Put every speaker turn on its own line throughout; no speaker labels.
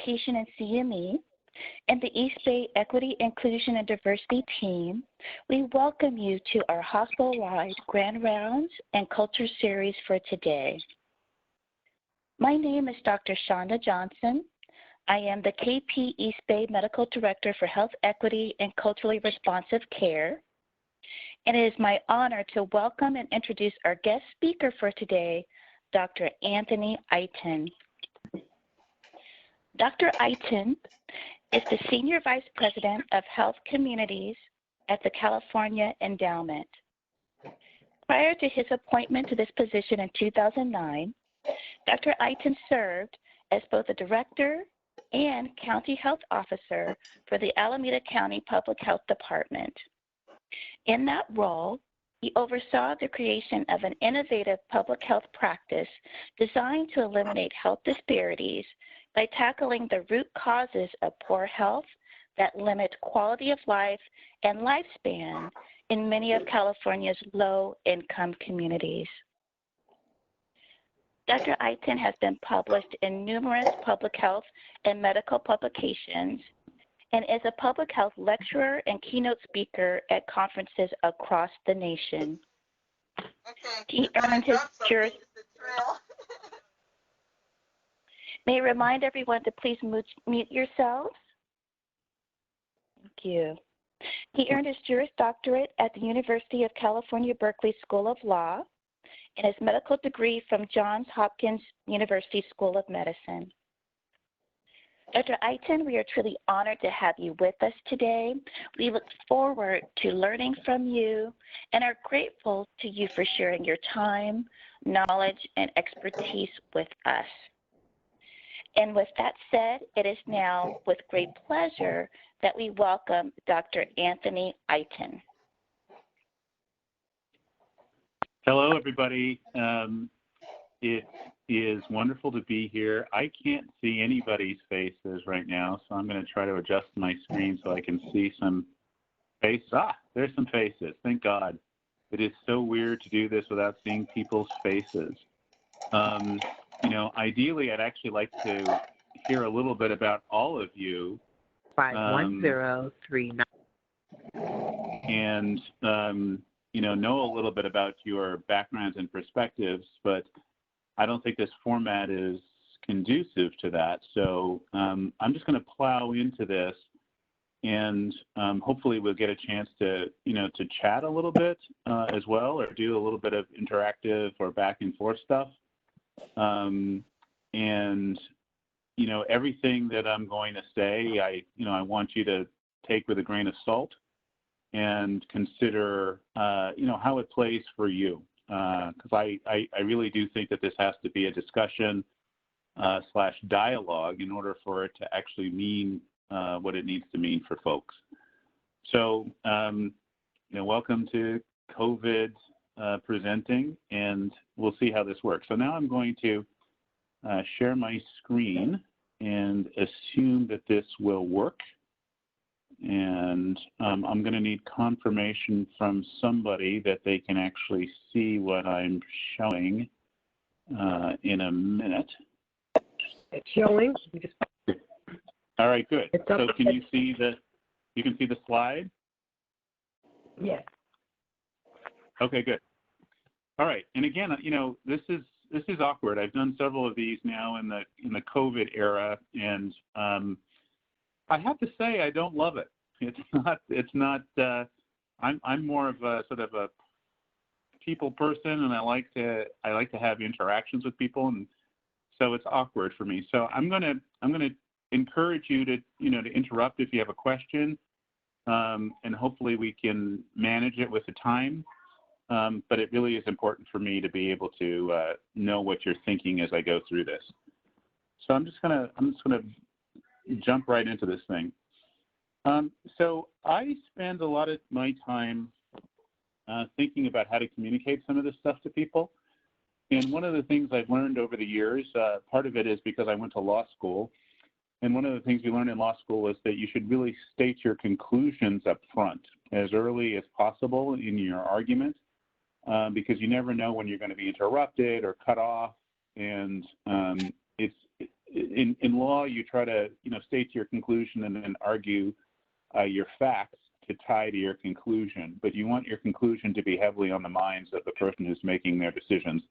Education and CME, and the East Bay Equity, Inclusion, and Diversity team, we welcome you to our hospital-wide Grand Rounds and Culture Series for today. My name is Dr. Shonda Johnson. I am the KP East Bay Medical Director for Health Equity and Culturally Responsive Care. And it is my honor to welcome and introduce our guest speaker for today, Dr. Anthony Iton. Dr. Iton is the Senior Vice President of Health Communities at the California Endowment. Prior to his appointment to this position in 2009, Dr. Iton served as both a Director and County Health Officer for the Alameda County Public Health Department. In that role, he oversaw the creation of an innovative public health practice designed to eliminate health disparities by tackling the root causes of poor health that limit quality of life and lifespan in many of California's low-income communities. Dr. Iton has been published in numerous public health and medical publications and is a public health lecturer and keynote speaker at conferences across the nation. Okay. He earned his May I remind everyone to please mute yourselves? Thank you. He earned his Juris Doctorate at the University of California, Berkeley School of Law and his medical degree from Johns Hopkins University School of Medicine. Dr. Iton, we are truly honored to have you with us today. We look forward to learning from you and are grateful to you for sharing your time, knowledge, and expertise with us. And with that said, it is now with great pleasure that we welcome Dr. Anthony Iton.
Hello, everybody. It is wonderful to be here. I can't see anybody's faces right now, so I'm going to try to adjust my screen so I can see some faces. Ah, there's some faces. Thank God. It is so weird to do this without seeing people's faces. You know, ideally, I'd actually like to hear a little bit about all of you.
51039.
And, you know a little bit about your backgrounds and perspectives, but I don't think this format is conducive to that. So I'm just going to plow into this, and hopefully we'll get a chance to, to chat a little bit as well, or do a little bit of interactive or back and forth stuff. And, everything that I'm going to say, I want you to take with a grain of salt and consider, how it plays for you. Because I really do think that this has to be a discussion / dialogue in order for it to actually mean what it needs to mean for folks. So, welcome to COVID presenting, and we'll see how this works. So now I'm going to share my screen and assume that this will work. And I'm going to need confirmation from somebody that they can actually see what I'm showing in a minute.
It's showing.
All right, good. So can you see the slide?
Yes.
Okay, good. All right, and again, this is awkward. I've done several of these now in the COVID era, and I have to say I don't love it. It's not. I'm more of a sort of a people person, and I like to have interactions with people, and so it's awkward for me. So I'm gonna encourage you to to interrupt if you have a question, and hopefully we can manage it with the time. But it really is important for me to be able to know what you're thinking as I go through this. So I'm just gonna jump right into this thing. So I spend a lot of my time thinking about how to communicate some of this stuff to people. And one of the things I've learned over the years, part of it is because I went to law school, and one of the things we learned in law school is that you should really state your conclusions up front as early as possible in your argument, because you never know when you're going to be interrupted or cut off, and in law, you try to, state your conclusion and then argue your facts to tie to your conclusion, but you want your conclusion to be heavily on the minds of the person who's making their decisions.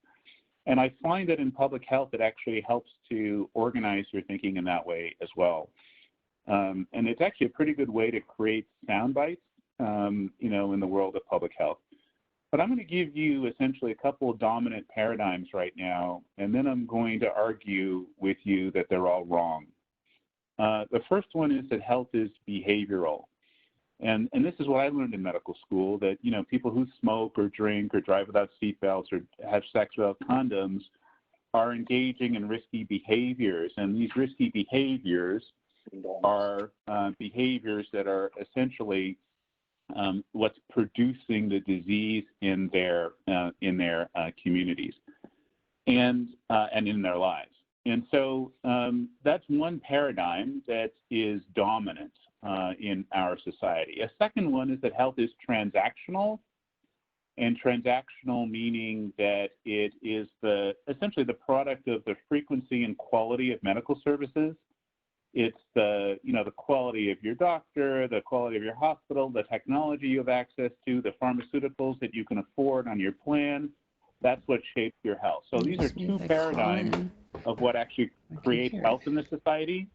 And I find that in public health, it actually helps to organize your thinking in that way as well. And it's actually a pretty good way to create sound bites, in the world of public health. But I'm going to give you essentially a couple of dominant paradigms right now, and then I'm going to argue with you that they're all wrong. The first one is that health is behavioral. And this is what I learned in medical school, that, people who smoke or drink or drive without seatbelts or have sex without condoms are engaging in risky behaviors. And these risky behaviors are behaviors that are essentially what's producing the disease in their communities and in their lives. And so that's one paradigm that is dominant in our society. A second one is that health is transactional, and transactional meaning that it is essentially the product of the frequency and quality of medical services. It's the quality of your doctor, the quality of your hospital, the technology you have access to, the pharmaceuticals that you can afford on your plan. That's what shapes your health. So these are two paradigms of what actually creates health in the society.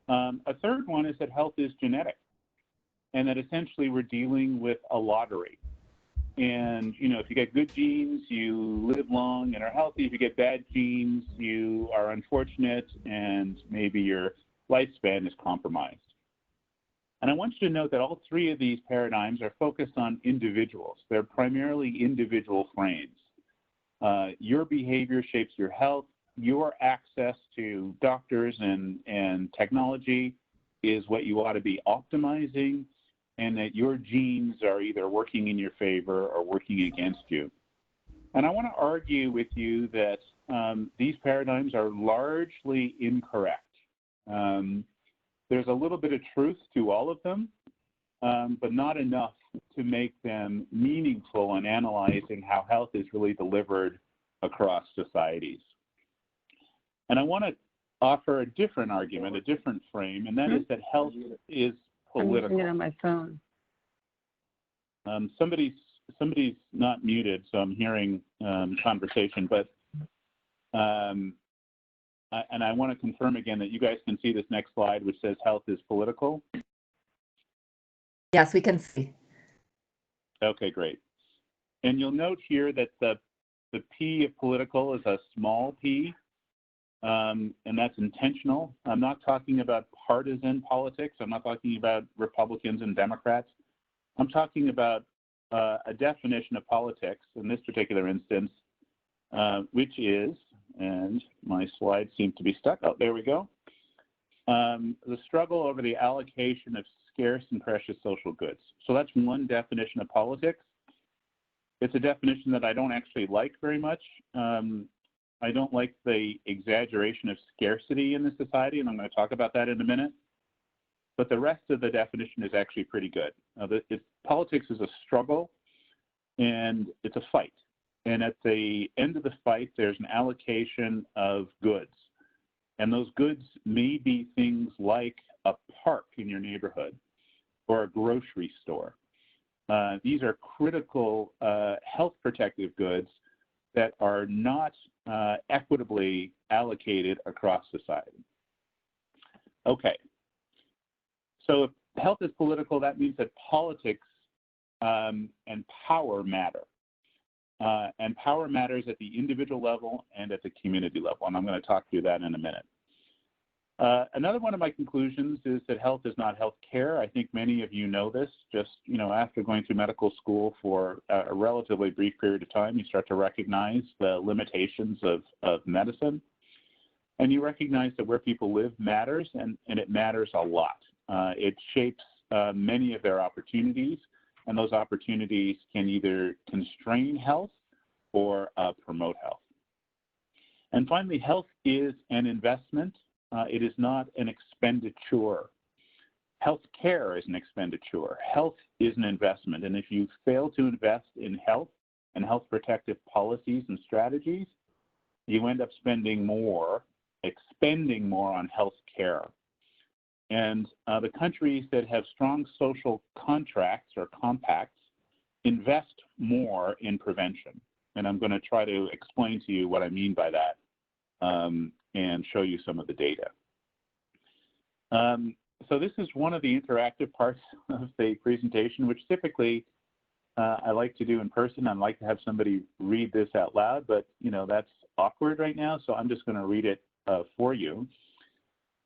A third one is that health is genetic, and that essentially we're dealing with a lottery. And, if you get good genes, you live long and are healthy. If you get bad genes, you are unfortunate and maybe your lifespan is compromised. And I want you to note that all three of these paradigms are focused on individuals. They're primarily individual frames. Your behavior shapes your health. Your access to doctors and technology is what you ought to be optimizing, and that your genes are either working in your favor or working against you. And I want to argue with you that these paradigms are largely incorrect. There's a little bit of truth to all of them, but not enough to make them meaningful in analyzing how health is really delivered across societies. And I want to offer a different argument, a different frame, and that is that health is political.
I'm using it on my phone.
Somebody's not muted, so I'm hearing conversation, but and I want to confirm again that you guys can see this next slide, which says health is political.
Yes, we can see.
Okay, great. And you'll note here that the P of political is a small p, and that's intentional. I'm not talking about partisan politics. I'm not talking about Republicans and Democrats. I'm talking about a definition of politics in this particular instance, which is, and my slides seem to be stuck. Oh, there we go. The struggle over the allocation of scarce and precious social goods. So that's one definition of politics. It's a definition that I don't actually like very much. I don't like the exaggeration of scarcity in the society, and I'm going to talk about that in a minute. But the rest of the definition is actually pretty good. Politics is a struggle, and it's a fight. And at the end of the fight, there's an allocation of goods. And those goods may be things like a park in your neighborhood or a grocery store. These are critical health protective goods that are not equitably allocated across society. Okay. So if health is political, that means that politics and power matter. And power matters at the individual level and at the community level, and I'm going to talk through that in a minute. Another one of my conclusions is that health is not health care. I think many of you know this. Just, after going through medical school for a relatively brief period of time, you start to recognize the limitations of medicine. And you recognize that where people live matters, and it matters a lot. It shapes many of their opportunities, and those opportunities can either constrain health or promote health. And finally, health is an investment. It is not an expenditure. Health care is an expenditure. Health is an investment. And if you fail to invest in health and health protective policies and strategies, you end up spending more expending more on health care. And the countries that have strong social contracts or compacts invest more in prevention. And I'm going to try to explain to you what I mean by that and show you some of the data. So this is one of the interactive parts of the presentation, which typically I like to do in person. I'd like to have somebody read this out loud, but that's awkward right now, so I'm just going to read it for you.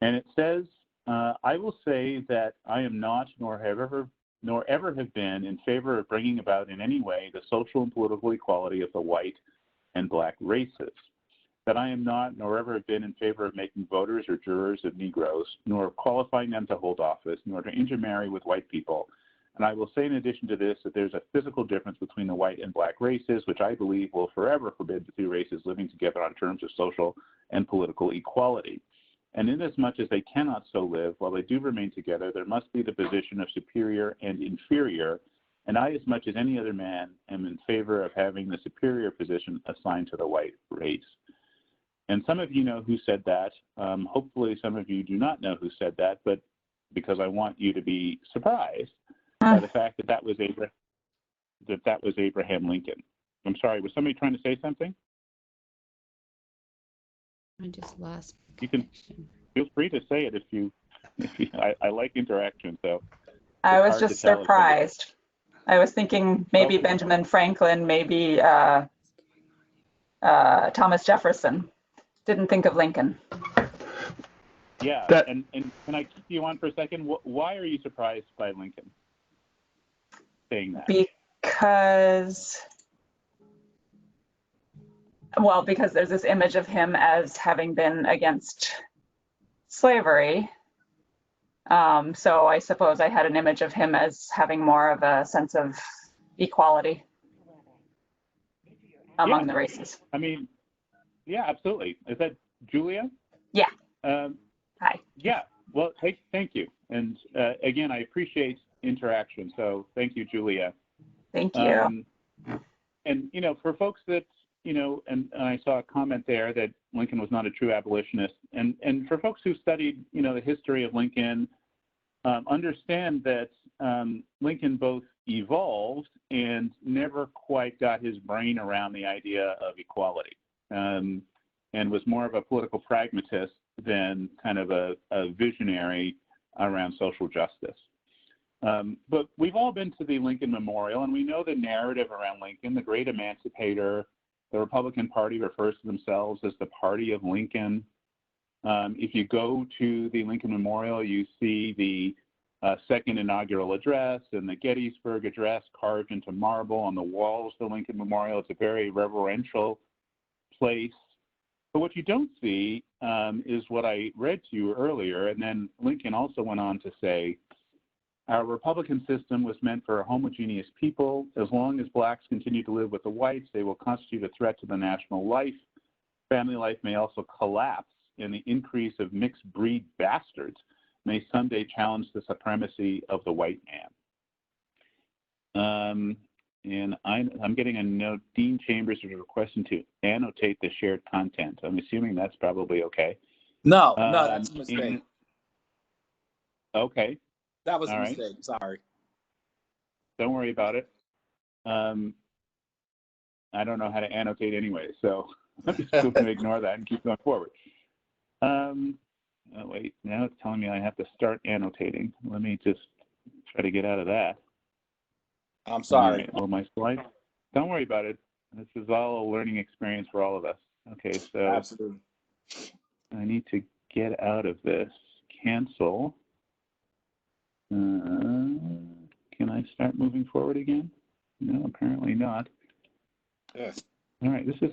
And it says, I will say that I am not, nor ever have been, in favor of bringing about in any way the social and political equality of the white and black races. That I am not, nor ever have been, in favor of making voters or jurors of Negroes, nor of qualifying them to hold office, nor to intermarry with white people. And I will say in addition to this that there's a physical difference between the white and black races, which I believe will forever forbid the two races living together on terms of social and political equality. And inasmuch as they cannot so live, while they do remain together, there must be the position of superior and inferior, and I, as much as any other man, am in favor of having the superior position assigned to the white race. And some of you know who said that. Hopefully some of you do not know who said that, but because I want you to be surprised by the fact that that was Abraham Lincoln. I'm sorry, was somebody trying to say something?
I just lost.
You can feel free to say it if you I like interaction, so.
I was just surprised. I was thinking maybe
Okay.
Benjamin Franklin, maybe Thomas Jefferson. Didn't think of Lincoln.
Yeah, and can I keep you on for a second? Why are you surprised by Lincoln saying that?
Because there's this image of him as having been against slavery. So I suppose I had an image of him as having more of a sense of equality among the races.
I mean, yeah, absolutely. Is that Julia?
Yeah.
Hi. Yeah. Well, thank you. And again, I appreciate interaction. So thank you, Julia.
Thank you.
And for folks that and I saw a comment there that Lincoln was not a true abolitionist. And for folks who studied the history of Lincoln, understand that Lincoln both evolved and never quite got his brain around the idea of equality, and was more of a political pragmatist than kind of a visionary around social justice. But we've all been to the Lincoln Memorial, and we know the narrative around Lincoln, the great emancipator. The Republican Party refers to themselves as the Party of Lincoln. If you go to the Lincoln Memorial, you see the second inaugural address and the Gettysburg Address carved into marble on the walls of the Lincoln Memorial. It's a very reverential place. But what you don't see is what I read to you earlier, and then Lincoln also went on to say, our Republican system was meant for a homogeneous people. As long as blacks continue to live with the whites, they will constitute a threat to the national life. Family life may also collapse, and the increase of mixed breed bastards may someday challenge the supremacy of the white man. And I'm getting a note. Dean Chambers is requesting to annotate the shared content. I'm assuming that's probably okay.
No, that's a mistake.
Okay.
That was a mistake. Sorry.
Don't worry about it. I don't know how to annotate anyway, so I'm just going to ignore that and keep going forward. Oh, wait, now it's telling me I have to start annotating. Let me just try to get out of that.
I'm sorry.
Right, well, my slides, don't worry about it. This is all a learning experience for all of us. Okay, so
absolutely.
I need to get out of this. Cancel. Can I start moving forward again? No, apparently not.
Yes.
All right, this is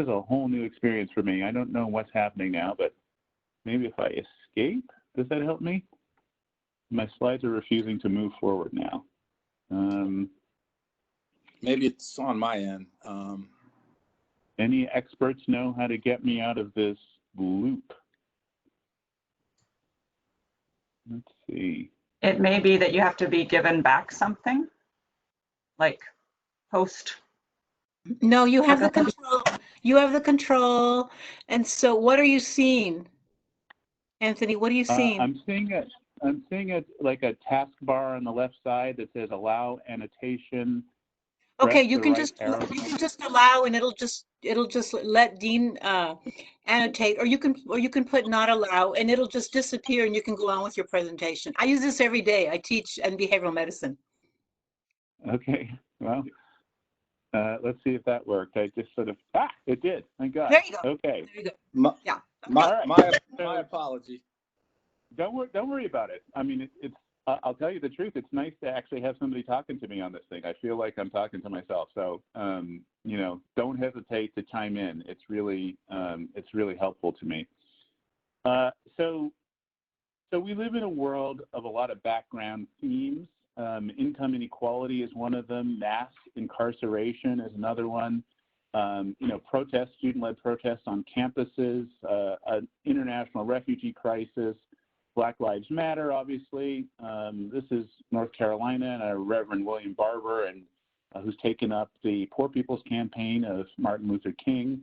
a whole new experience for me. I don't know what's happening now, but maybe if I escape, does that help me? My slides are refusing to move forward now.
Maybe it's on my end.
Any experts know how to get me out of this loop? Let's see.
It may be that you have to be given back something, like post.
No, you have the control. You have the control. And so what are you seeing? Anthony, what are you seeing?
I'm seeing it like a taskbar on the left side that says allow annotation.
Okay,
Press
you
the
can
right
just
arrow.
you can just allow, and it'll just let Dean annotate, or you can put not allow, and it'll just disappear, and you can go on with your presentation. I use this every day. I teach in behavioral medicine.
Okay, well, let's see if that worked. I just sort of it did. Thank God.
There you go.
Okay.
There you go.
My,
Yeah.
my apology.
Don't worry about it. I mean, it's I'll tell you the truth. It's nice to actually have somebody talking to me on this thing. I feel like I'm talking to myself. So, you know, don't hesitate to chime in. It's really helpful to me. So we live in a world of a lot of background themes. Income inequality is one of them. Mass incarceration is another one. You know, student-led protests on campuses, an international refugee crisis, Black Lives Matter, obviously. This is North Carolina and Reverend William Barber, and who's taken up the Poor People's Campaign of Martin Luther King.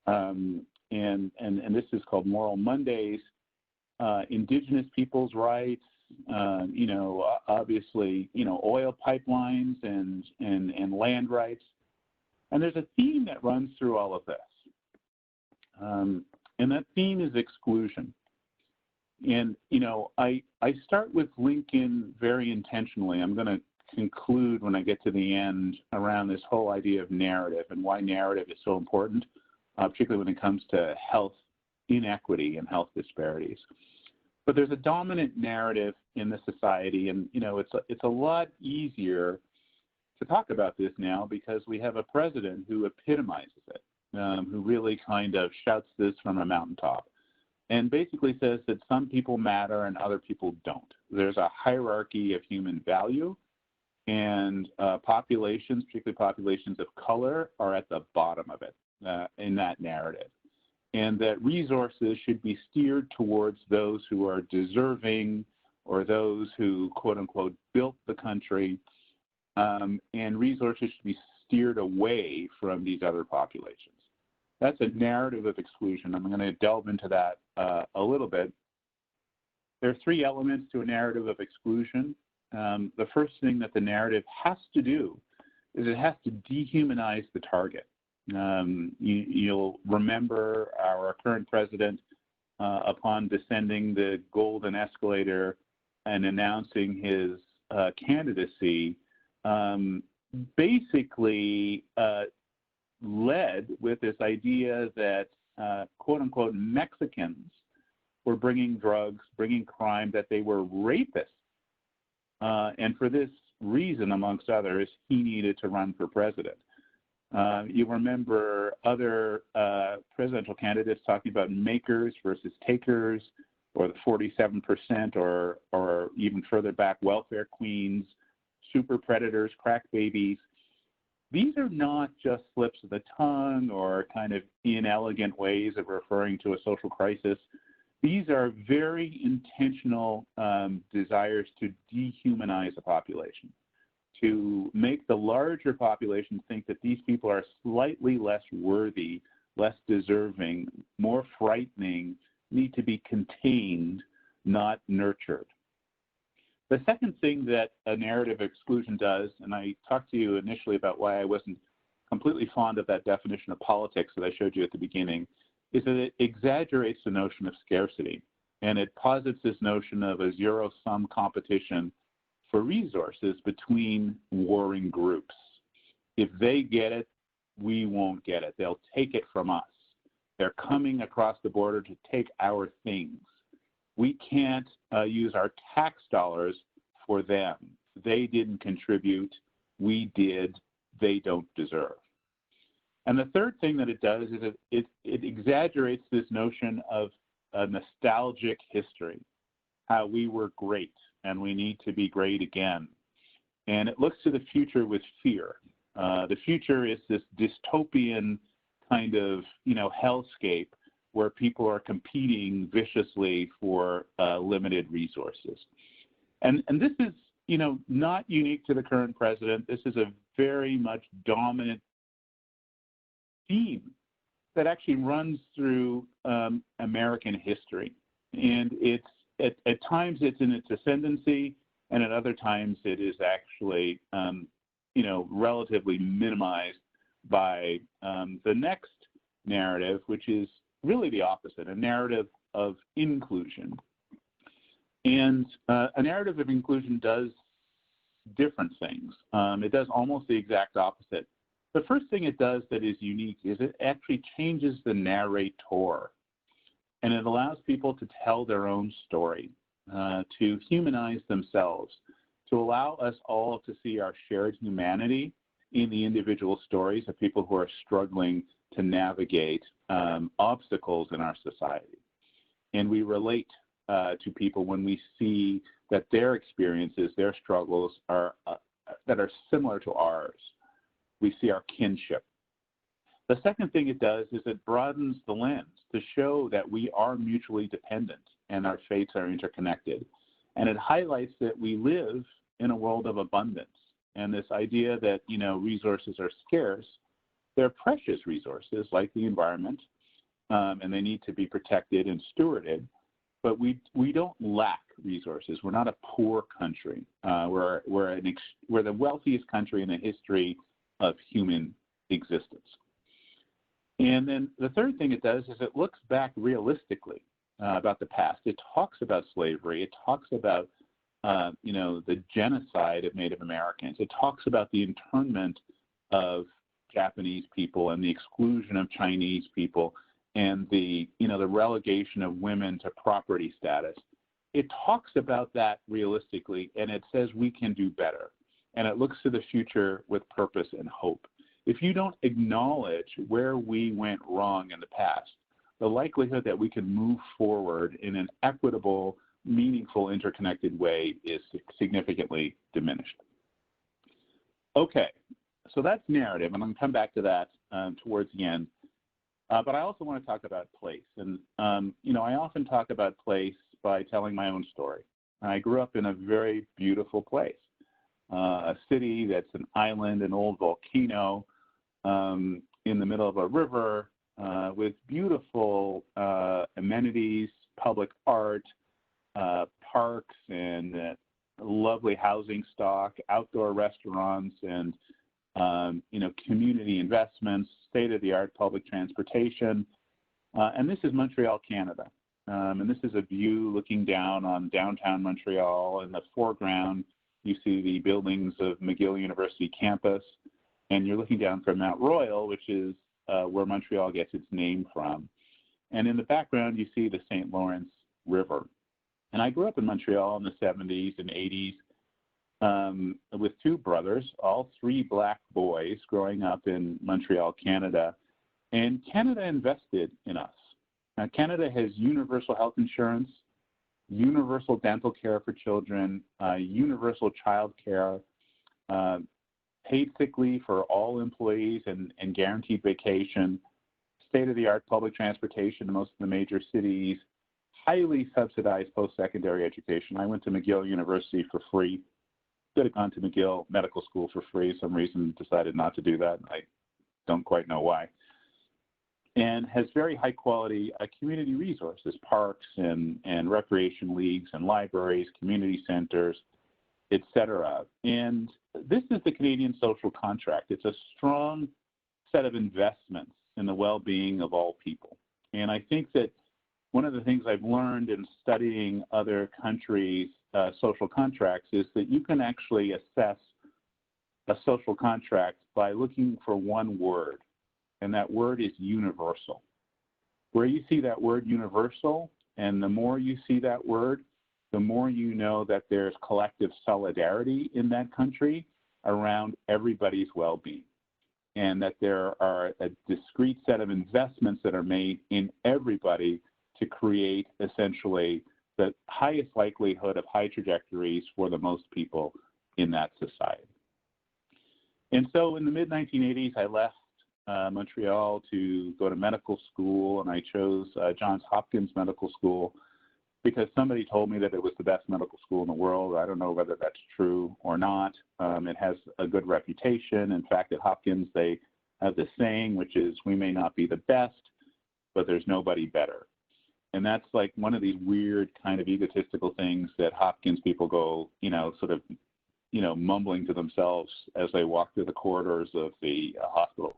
And this is called Moral Mondays. Indigenous people's rights, you know, obviously, you know, oil pipelines and land rights. And there's a theme that runs through all of this. And that theme is exclusion. And, you know, I start with Lincoln very intentionally. I'm going to conclude when I get to the end around this whole idea of narrative and why narrative is so important, particularly when it comes to health inequity and health disparities. But there's a dominant narrative in the society, and, you know, it's a lot easier to talk about this now because we have a president who epitomizes it, who really kind of shouts this from a mountaintop, and basically says that some people matter and other people don't. There's a hierarchy of human value, and populations, particularly populations of color, are at the bottom of it in that narrative. And that resources should be steered towards those who are deserving or those who, quote unquote, built the country, and resources should be steered away from these other populations. That's a narrative of exclusion. I'm going to delve into that a little bit. There are three elements to a narrative of exclusion. The first thing that the narrative has to do is it has to dehumanize the target. You'll remember our current president, upon descending the golden escalator and announcing his candidacy, basically led with this idea that, quote unquote, Mexicans were bringing drugs, bringing crime, that they were rapists. And for this reason, amongst others, he needed to run for president. You remember other presidential candidates talking about makers versus takers, or the 47%, or even further back, welfare queens, super predators, crack babies. These are not just slips of the tongue or kind of inelegant ways of referring to a social crisis. These are very intentional desires to dehumanize a population, to make the larger population think that these people are slightly less worthy, less deserving, more frightening, need to be contained, not nurtured. The second thing that a narrative exclusion does, and I talked to you initially about why I wasn't completely fond of that definition of politics that I showed you at the beginning, is that it exaggerates the notion of scarcity. And it posits this notion of a zero-sum competition for resources between warring groups. If they get it, we won't get it. They'll take it from us. They're coming across the border to take our things. We can't use our tax dollars for them. They didn't contribute. We did. They don't deserve. And the third thing that it does is it exaggerates this notion of a nostalgic history, how we were great and we need to be great again. And it looks to the future with fear. The future is this dystopian kind of, hellscape where people are competing viciously for limited resources. And this is, not unique to the current president. This is a very much dominant theme that actually runs through American history. And it's at times it's in its ascendancy, and at other times it is actually, relatively minimized by the next narrative, which is really the opposite, a narrative of inclusion. And a narrative of inclusion does different things. It does almost the exact opposite. The first thing it does that is unique is it actually changes the narrator, and it allows people to tell their own story, to humanize themselves, to allow us all to see our shared humanity in the individual stories of people who are struggling to navigate obstacles in our society. And we relate to people when we see that their experiences, their struggles are that are similar to ours. We see our kinship. The second thing it does is it broadens the lens to show that we are mutually dependent and our fates are interconnected. And it highlights that we live in a world of abundance. And this idea that, resources are scarce, they're precious resources like the environment, and they need to be protected and stewarded. But we don't lack resources. We're not a poor country. We're the wealthiest country in the history of human existence. And then the third thing it does is it looks back realistically about the past. It talks about slavery. It talks about the genocide of Native Americans. It talks about the internment of Japanese people and the exclusion of Chinese people and the relegation of women to property status. It talks about that realistically, and it says we can do better. And it looks to the future with purpose and hope. If you don't acknowledge where we went wrong in the past, the likelihood that we can move forward in an equitable, meaningful, interconnected way is significantly diminished. Okay, so that's narrative, and I'm going to come back to that towards the end. But I also want to talk about place. And, I often talk about place by telling my own story. I grew up in a very beautiful place, a city that's an island, an old volcano in the middle of a river with beautiful amenities, public art, parks, and lovely housing stock, outdoor restaurants, and community investments, state-of-the-art public transportation. And this is Montreal, Canada. And this is a view looking down on downtown Montreal. In the foreground, you see the buildings of McGill University campus, and you're looking down from Mount Royal, which is where Montreal gets its name from. And in the background, you see the St. Lawrence River. And I grew up in Montreal in the 70s and 80s with two brothers, all three black boys growing up in Montreal, Canada. And Canada invested in us. Now, Canada has universal health insurance, universal dental care for children, universal child care, paid sick leave for all employees and guaranteed vacation, state-of-the-art public transportation in most of the major cities, highly subsidized post-secondary education. I went to McGill University for free. Could have gone to McGill Medical School for free. For some reason decided not to do that. I don't quite know why. And has very high quality community resources, parks and recreation leagues and libraries, community centers, et cetera. And this is the Canadian social contract. It's a strong set of investments in the well-being of all people. And I think that one of the things I've learned in studying other countries' social contracts is that you can actually assess a social contract by looking for one word, and that word is universal. Where you see that word universal, and the more you see that word, the more you know that there's collective solidarity in that country around everybody's well-being, and that there are a discrete set of investments that are made in everybody to create essentially the highest likelihood of high trajectories for the most people in that society. And so in the mid-1980s, I left Montreal to go to medical school, and I chose Johns Hopkins Medical School because somebody told me that it was the best medical school in the world. I don't know whether that's true or not. It has a good reputation. In fact, at Hopkins, they have this saying, which is, we may not be the best, but there's nobody better. And that's like one of these weird kind of egotistical things that Hopkins people go, sort of, mumbling to themselves as they walk through the corridors of the hospital.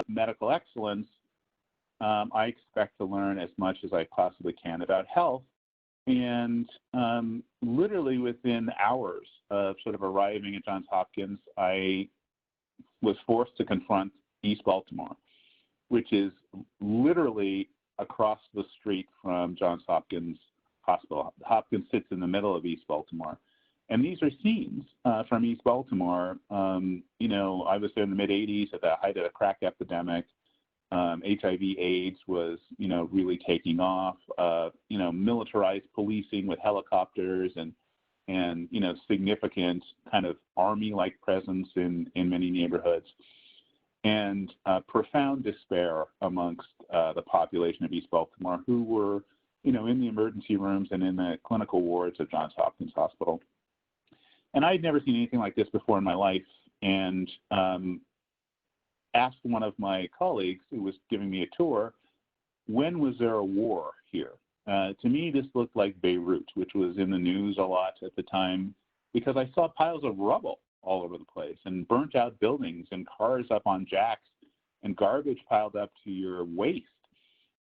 Medical excellence, I expect to learn as much as I possibly can about health. And literally within hours of sort of arriving at Johns Hopkins, I was forced to confront East Baltimore, which is literally across the street from Johns Hopkins Hospital. Hopkins sits in the middle of East Baltimore. And these are scenes from East Baltimore. I was there in the mid-'80s at the height of the crack epidemic. HIV/AIDS was, really taking off. Militarized policing with helicopters and significant kind of army-like presence in many neighborhoods. And profound despair amongst the population of East Baltimore, who were, in the emergency rooms and in the clinical wards of Johns Hopkins Hospital. And I'd never seen anything like this before in my life, and asked one of my colleagues who was giving me a tour, when was there a war here? To me, this looked like Beirut, which was in the news a lot at the time, because I saw piles of rubble all over the place and burnt out buildings and cars up on jacks and garbage piled up to your waist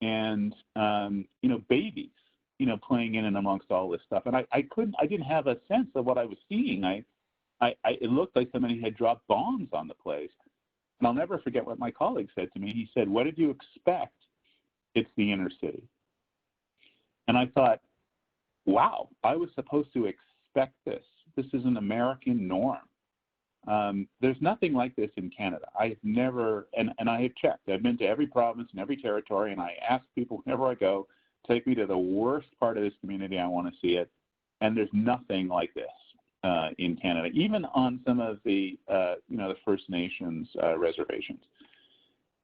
and, babies, playing in and amongst all this stuff. And I didn't have a sense of what I was seeing. It looked like somebody had dropped bombs on the place. And I'll never forget what my colleague said to me. He said, "What did you expect? It's the inner city." And I thought, wow, I was supposed to expect this. This is an American norm. There's nothing like this in Canada. I've never, and I have checked. I've been to every province and every territory, and I ask people whenever I go, take me to the worst part of this community. I want to see it. And there's nothing like this in Canada, even on some of the, the First Nations reservations.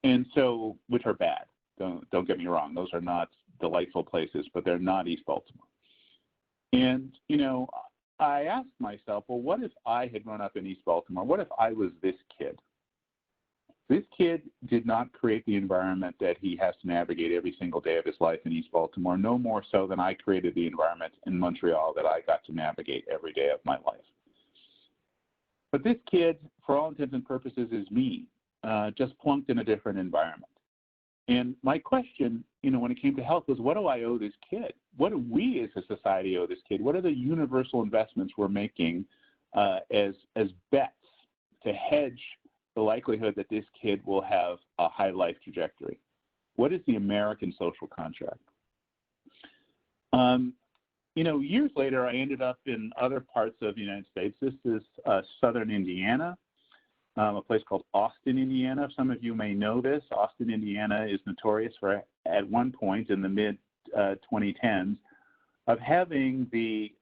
And so, which are bad. Don't get me wrong. Those are not delightful places, but they're not East Baltimore. And, I asked myself, well, what if I had grown up in East Baltimore? What if I was this kid? This kid did not create the environment that he has to navigate every single day of his life in East Baltimore, no more so than I created the environment in Montreal that I got to navigate every day of my life. But this kid, for all intents and purposes, is me, just plunked in a different environment. And my question, when it came to health was, what do I owe this kid? What do we as a society owe this kid? What are the universal investments we're making as bets to hedge the likelihood that this kid will have a high life trajectory? What is the American social contract? Years later, I ended up in other parts of the United States. This is southern Indiana, a place called Austin, Indiana. Some of you may know this. Austin, Indiana is notorious for, at one point in the mid-2010s, of having the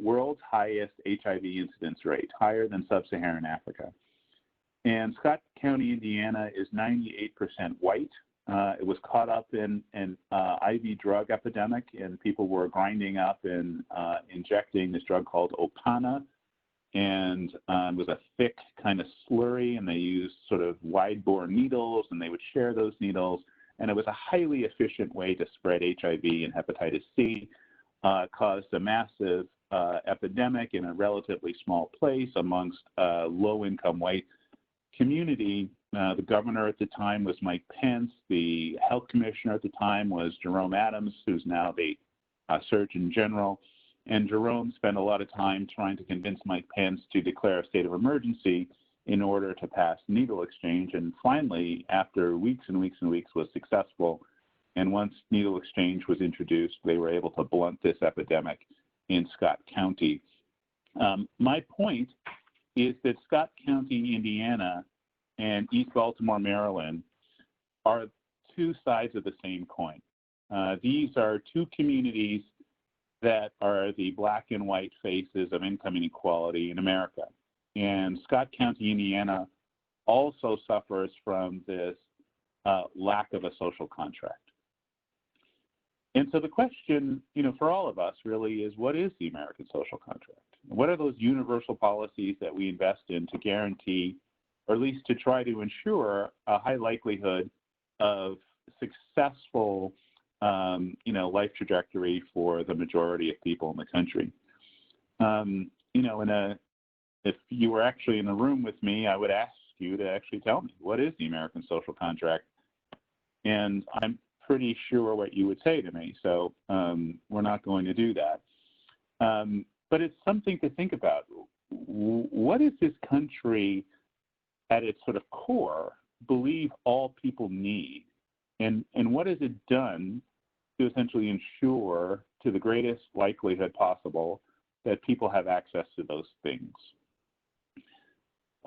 world's highest HIV incidence rate, higher than sub-Saharan Africa. And Scott County, Indiana is 98% white. It was caught up in an IV drug epidemic, and people were grinding up and injecting this drug called Opana. And it was a thick kind of slurry, and they used sort of wide-bore needles, and they would share those needles. And it was a highly efficient way to spread HIV and hepatitis C, caused a massive epidemic in a relatively small place amongst low-income white community. The governor at the time was Mike Pence. The health commissioner at the time was Jerome Adams, who's now the Surgeon General. And Jerome spent a lot of time trying to convince Mike Pence to declare a state of emergency in order to pass needle exchange. And finally, after weeks and weeks and weeks, was successful. And once needle exchange was introduced, they were able to blunt this epidemic in Scott County. My point is that Scott County, Indiana, and East Baltimore, Maryland are two sides of the same coin. These are two communities that are the black and white faces of income inequality in America. And Scott County, Indiana also suffers from this lack of a social contract. And so the question, for all of us really is, what is the American social contract? What are those universal policies that we invest in to guarantee, or at least to try to ensure, a high likelihood of successful, life trajectory for the majority of people in the country? If you were actually in the room with me, I would ask you to actually tell me, what is the American social contract? And I'm pretty sure what you would say to me, so we're not going to do that. But it's something to think about. What does this country, at its sort of core, believe all people need? And what has it done to essentially ensure, to the greatest likelihood possible, that people have access to those things?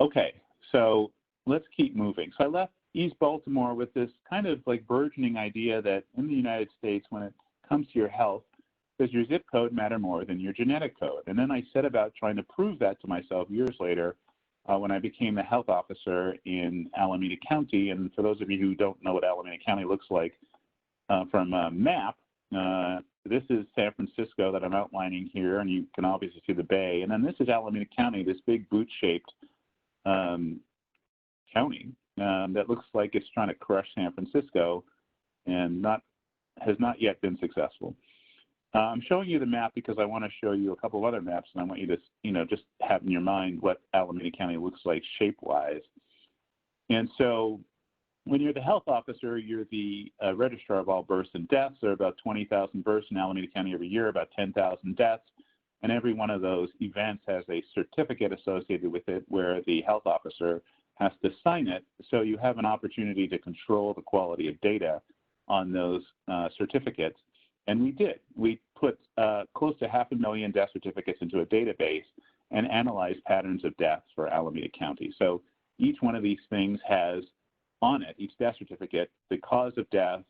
Okay, so let's keep moving. So I left East Baltimore with this kind of like burgeoning idea that in the United States, when it comes to your health, does your zip code matter more than your genetic code? And then I set about trying to prove that to myself years later when I became the health officer in Alameda County. And for those of you who don't know what Alameda County looks like from a map, this is San Francisco that I'm outlining here, and you can obviously see the bay. And then this is Alameda County, this big boot-shaped county that looks like it's trying to crush San Francisco and has not yet been successful. I'm showing you the map because I want to show you a couple of other maps, and I want you to, just have in your mind what Alameda County looks like shape-wise. And so when you're the health officer, you're the registrar of all births and deaths. There are about 20,000 births in Alameda County every year, about 10,000 deaths. And every one of those events has a certificate associated with it where the health officer has to sign it. So you have an opportunity to control the quality of data on those certificates. And we did. We put close to 500,000 death certificates into a database and analyzed patterns of deaths for Alameda County. So each one of these things has on it, each death certificate, the cause of death,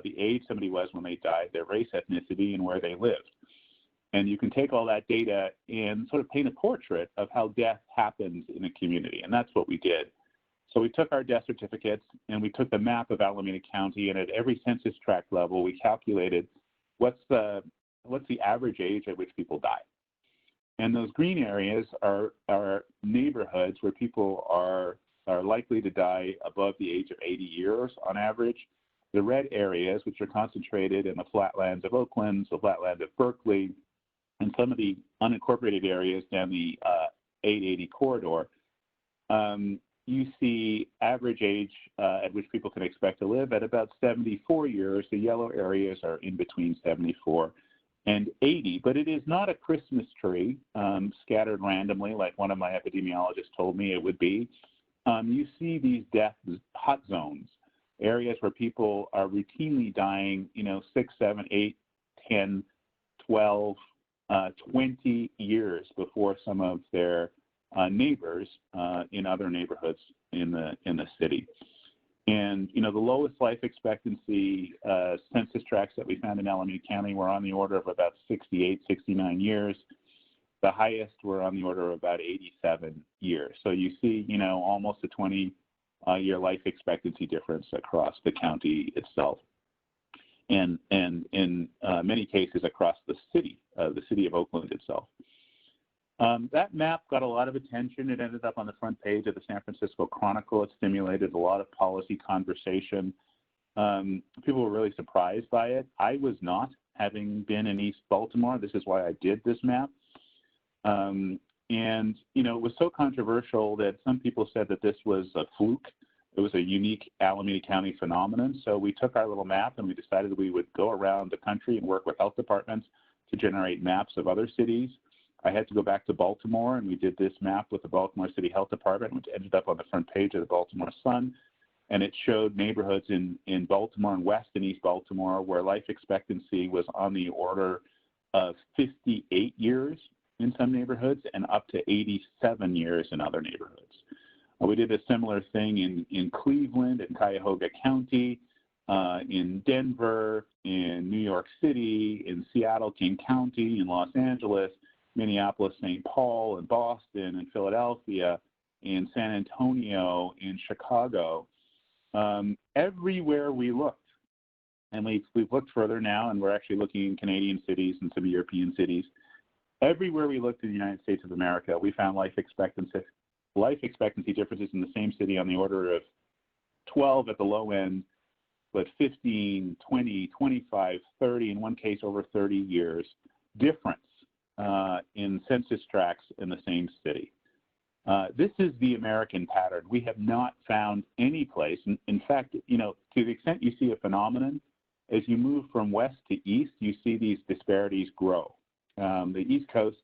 the age somebody was when they died, their race, ethnicity, and where they lived. And you can take all that data and sort of paint a portrait of how death happens in a community. And that's what we did. So we took our death certificates and we took the map of Alameda County, and at every census tract level, we calculated what's the average age at which people die. And those green areas are neighborhoods where people are likely to die above the age of 80 years on average. The red areas, which are concentrated in the flatlands of Oakland, the flatland of Berkeley, and some of the unincorporated areas down the 880 corridor, you see average age at which people can expect to live at about 74 years. The yellow areas are in between 74 and 80, but it is not a Christmas tree scattered randomly like one of my epidemiologists told me it would be. You see these death hot zones, areas where people are routinely dying, 6, 7, 8, 10, 12, 20 years before some of their neighbors in other neighborhoods in the city. And, the lowest life expectancy census tracts that we found in Alameda County were on the order of about 68, 69 years. The highest were on the order of about 87 years. So you see, almost a 20-year life expectancy difference across the county itself. And in many cases across the city of Oakland itself. That map got a lot of attention. It ended up on the front page of the San Francisco Chronicle. It stimulated a lot of policy conversation. People were really surprised by it. I was not, having been in East Baltimore. This is why I did this map. And, it was so controversial that some people said that this was a fluke. It was a unique Alameda County phenomenon. So we took our little map and we decided we would go around the country and work with health departments to generate maps of other cities. I had to go back to Baltimore, and we did this map with the Baltimore City Health Department, which ended up on the front page of the Baltimore Sun. And it showed neighborhoods in Baltimore and West and East Baltimore where life expectancy was on the order of 58 years in some neighborhoods and up to 87 years in other neighborhoods. We did a similar thing in Cleveland, in Cuyahoga County, in Denver, in New York City, in Seattle, King County, in Los Angeles, Minneapolis, St. Paul, in Boston, in Philadelphia, in San Antonio, in Chicago. Everywhere we looked, and we've looked further now, and we're actually looking in Canadian cities and some European cities. everywhere we looked in the United States of America, we found life expectancy differences in the same city on the order of 12 at the low end, but 15, 20, 25, 30, in one case over 30 years difference in census tracts in the same city. This is the American pattern. We have not found any place. In fact, to the extent you see a phenomenon, as you move from west to east, you see these disparities grow. The East Coast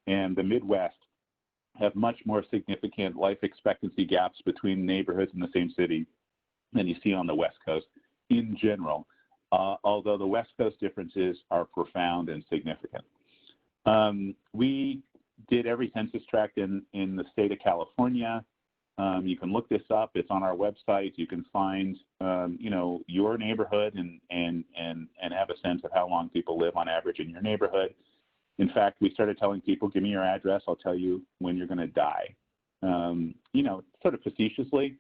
and the Midwest have much more significant life expectancy gaps between neighborhoods in the same city than you see on the West Coast in general, although the West Coast differences are profound and significant. We did every census tract in the state of California. You can look this up. It's on our website. You can find, your neighborhood and have a sense of how long people live on average in your neighborhood. In fact, we started telling people, give me your address. I'll tell you when you're going to die, sort of facetiously,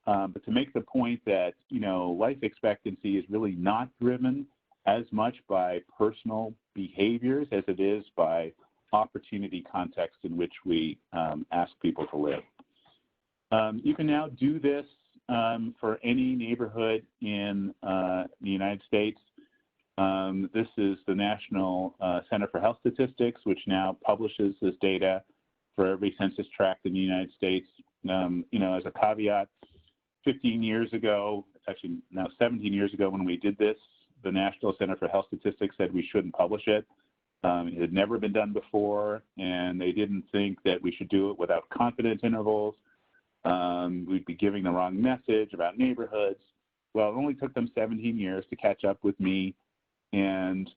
but to make the point that, life expectancy is really not driven as much by personal behaviors as it is by opportunity context in which we ask people to live. You can now do this for any neighborhood in the United States. This is the National Center for Health Statistics, which now publishes this data for every census tract in the United States. As a caveat, 15 years ago, actually now 17 years ago when we did this, the National Center for Health Statistics said we shouldn't publish it. It had never been done before, and they didn't think that we should do it without confidence intervals. We'd be giving the wrong message about neighborhoods. Well, it only took them 17 years to catch up with me, and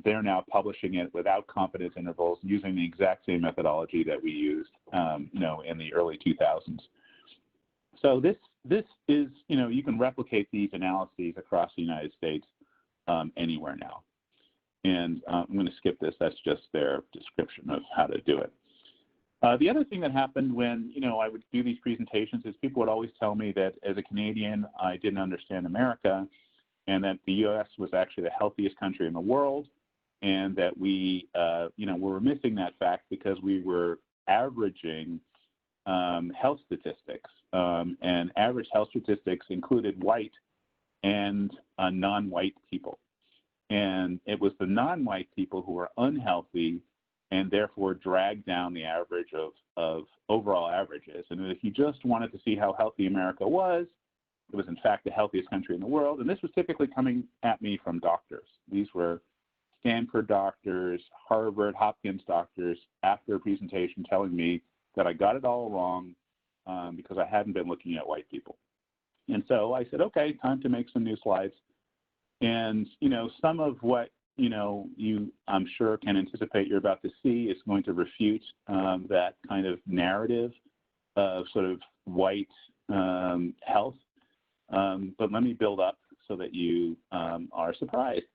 they're now publishing it without confidence intervals using the exact same methodology that we used, in the early 2000s. So this is, you can replicate these analyses across the United States anywhere now. And I'm going to skip this. That's just their description of how to do it. The other thing that happened when, I would do these presentations is people would always tell me that as a Canadian, I didn't understand America and that the U.S. was actually the healthiest country in the world and that we, were missing that fact because we were averaging health statistics. And average health statistics included white and non-white people. And it was the non-white people who were unhealthy and therefore dragged down the average of overall averages. And if you just wanted to see how healthy America was, it was in fact the healthiest country in the world. And this was typically coming at me from doctors. These were Stanford doctors, Harvard, Hopkins doctors after a presentation telling me that I got it all wrong because I hadn't been looking at white people. And so I said, okay, time to make some new slides. And, some of what, you, I'm sure, can anticipate you're about to see is going to refute that kind of narrative of sort of white health. But let me build up so that you are surprised.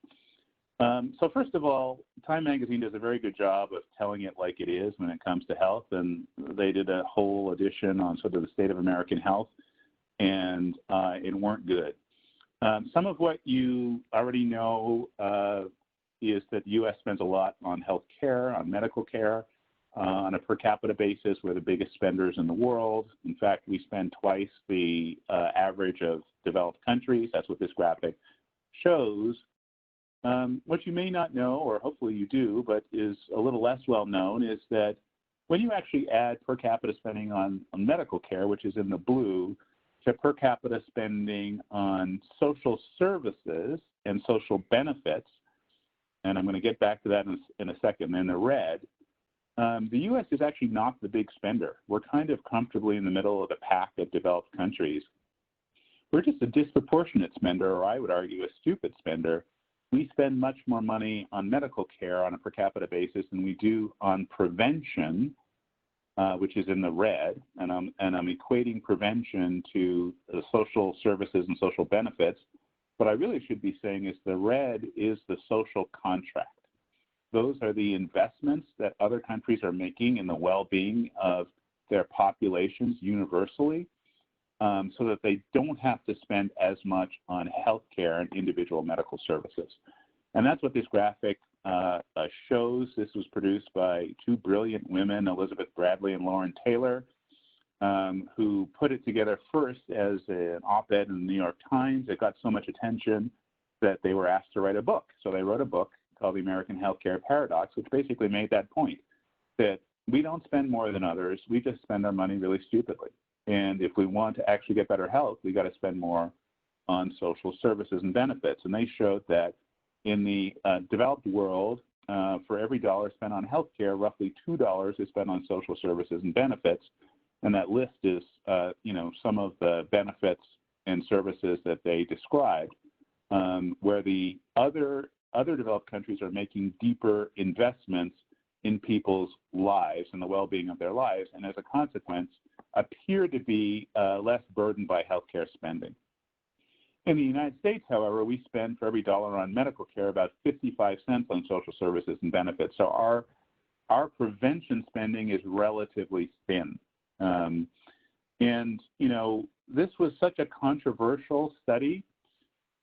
So first of all, Time Magazine does a very good job of telling it like it is when it comes to health. And they did a whole edition on sort of the state of American health, and it weren't good. Some of what you already know is that the U.S. spends a lot on health care, on medical care. On a per capita basis, we're the biggest spenders in the world. In fact, we spend twice the average of developed countries. That's what this graphic shows. What you may not know, or hopefully you do, but is a little less well known, is that when you actually add per capita spending on medical care, which is in the blue, to per capita spending on social services and social benefits, and I'm going to get back to that in a second, in the red, the U.S. is actually not the big spender. We're kind of comfortably in the middle of the pack of developed countries. We're just a disproportionate spender, or I would argue a stupid spender. We spend much more money on medical care on a per capita basis than we do on prevention, which is in the red, and I'm equating prevention to the social services and social benefits. What I really should be saying is the red is the social contract. Those are the investments that other countries are making in the well-being of their populations universally, so that they don't have to spend as much on healthcare and individual medical services. And that's what this graphic shows. This was produced by two brilliant women, Elizabeth Bradley and Lauren Taylor, who put it together first as an op-ed in the New York Times. It got so much attention that they were asked to write a book. So they wrote a book called The American Healthcare Paradox, which basically made that point, that we don't spend more than others, we just spend our money really stupidly. And if we want to actually get better health, we got to spend more on social services and benefits. And they showed that in the developed world, for every dollar spent on healthcare, roughly $2 is spent on social services and benefits. And that list is, some of the benefits and services that they described, where the other developed countries are making deeper investments in people's lives and the well-being of their lives, and as a consequence, appear to be less burdened by healthcare spending. In the United States, however, we spend for every dollar on medical care about 55 cents on social services and benefits. So our prevention spending is relatively thin. This was such a controversial study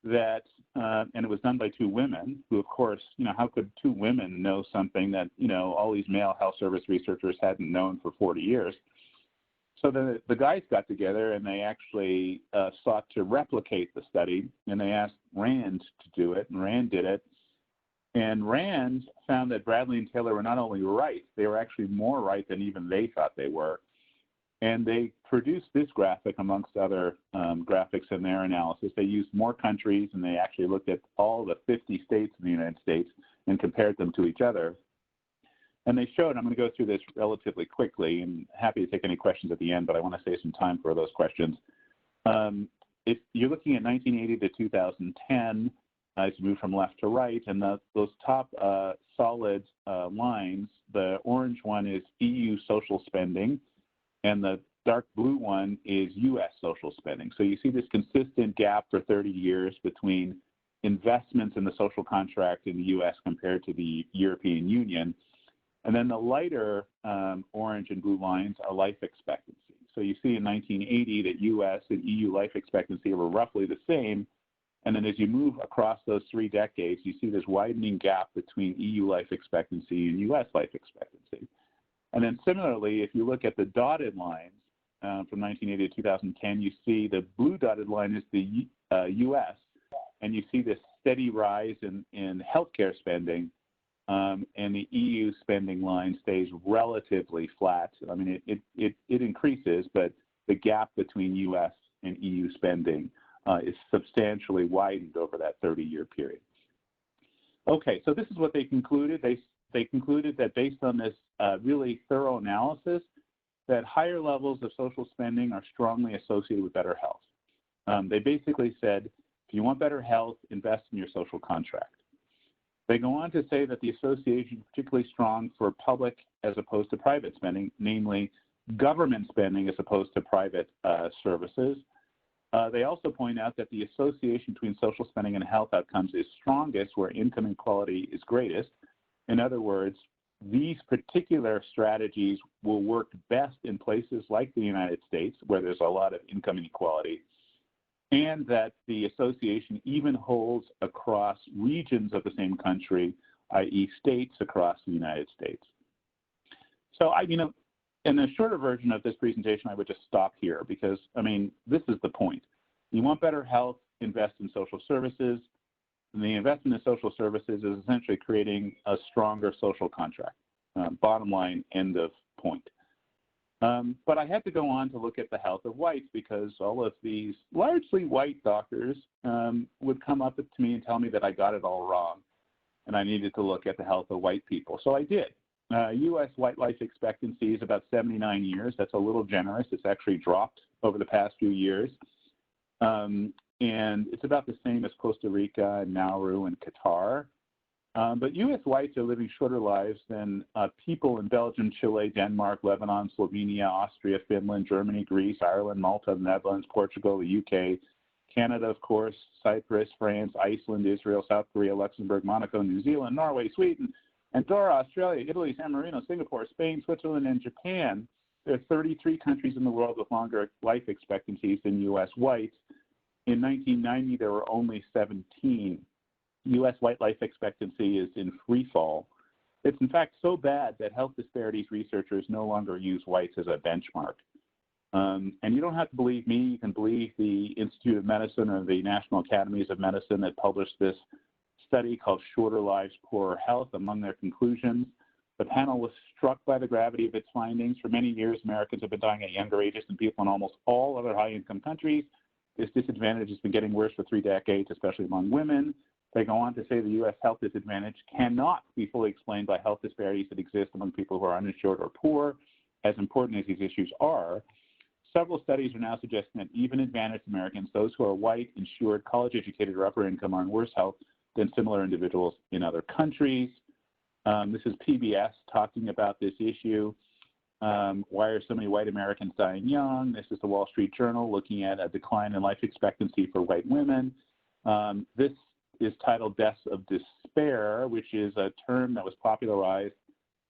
that, and it was done by two women who, of course, how could two women know something that, all these male health service researchers hadn't known for 40 years? So the guys got together and they actually sought to replicate the study, and they asked RAND to do it, and RAND did it. And RAND found that Bradley and Taylor were not only right, they were actually more right than even they thought they were. And they produced this graphic amongst other graphics in their analysis. They used more countries, and they actually looked at all the 50 states in the United States and compared them to each other. And they showed, I'm going to go through this relatively quickly, and happy to take any questions at the end, but I want to save some time for those questions. If you're looking at 1980 to 2010, as you move from left to right, and those top solid lines, the orange one is EU social spending, and the dark blue one is U.S. social spending. So you see this consistent gap for 30 years between investments in the social contract in the U.S. compared to the European Union. And then the lighter orange and blue lines are life expectancy. So you see in 1980 that U.S. and EU life expectancy were roughly the same. And then as you move across those 3 decades, you see this widening gap between EU life expectancy and U.S. life expectancy. And then similarly, if you look at the dotted lines from 1980 to 2010, you see the blue dotted line is the U.S., and you see this steady rise in healthcare spending, and the EU spending line stays relatively flat. I mean, it increases, but the gap between U.S. and EU spending is substantially widened over that 30-year period. Okay, so this is what they concluded. They concluded that based on this really thorough analysis, that higher levels of social spending are strongly associated with better health. They basically said, if you want better health, invest in your social contract. They go on to say that the association is particularly strong for public as opposed to private spending, namely government spending as opposed to private services. They also point out that the association between social spending and health outcomes is strongest where income inequality is greatest. In other words, these particular strategies will work best in places like the United States, where there's a lot of income inequality, and that the association even holds across regions of the same country, i.e. states across the United States. So in the shorter version of this presentation, I would just stop here because, this is the point. You want better health, invest in social services. And the investment in social services is essentially creating a stronger social contract. Bottom line, end of point. But I had to go on to look at the health of whites because all of these largely white doctors would come up to me and tell me that I got it all wrong and I needed to look at the health of white people. So I did. U.S. white life expectancy is about 79 years. That's a little generous. It's actually dropped over the past few years. And it's about the same as Costa Rica, Nauru, and Qatar. But U.S. whites are living shorter lives than people in Belgium, Chile, Denmark, Lebanon, Slovenia, Austria, Finland, Germany, Greece, Ireland, Malta, the Netherlands, Portugal, the UK, Canada, of course, Cyprus, France, Iceland, Israel, South Korea, Luxembourg, Monaco, New Zealand, Norway, Sweden, Andorra, Australia, Italy, San Marino, Singapore, Spain, Switzerland, and Japan. There are 33 countries in the world with longer life expectancies than U.S. whites. In 1990, there were only 17. U.S. white life expectancy is in free fall. It's in fact so bad that health disparities researchers no longer use whites as a benchmark. And you don't have to believe me, you can believe the Institute of Medicine or the National Academies of Medicine that published this study called Shorter Lives, Poorer Health. Among their conclusions, the panel was struck by the gravity of its findings. For many years, Americans have been dying at younger ages than people in almost all other high-income countries. This disadvantage has been getting worse for 3 decades, especially among women. They go on to say the U.S. health disadvantage cannot be fully explained by health disparities that exist among people who are uninsured or poor. As important as these issues are, several studies are now suggesting that even advantaged Americans, those who are white, insured, college-educated, or upper income, are in worse health than similar individuals in other countries. This is PBS talking about this issue. Why are so many white Americans dying young? This is the Wall Street Journal looking at a decline in life expectancy for white women. This is titled Deaths of Despair, which is a term that was popularized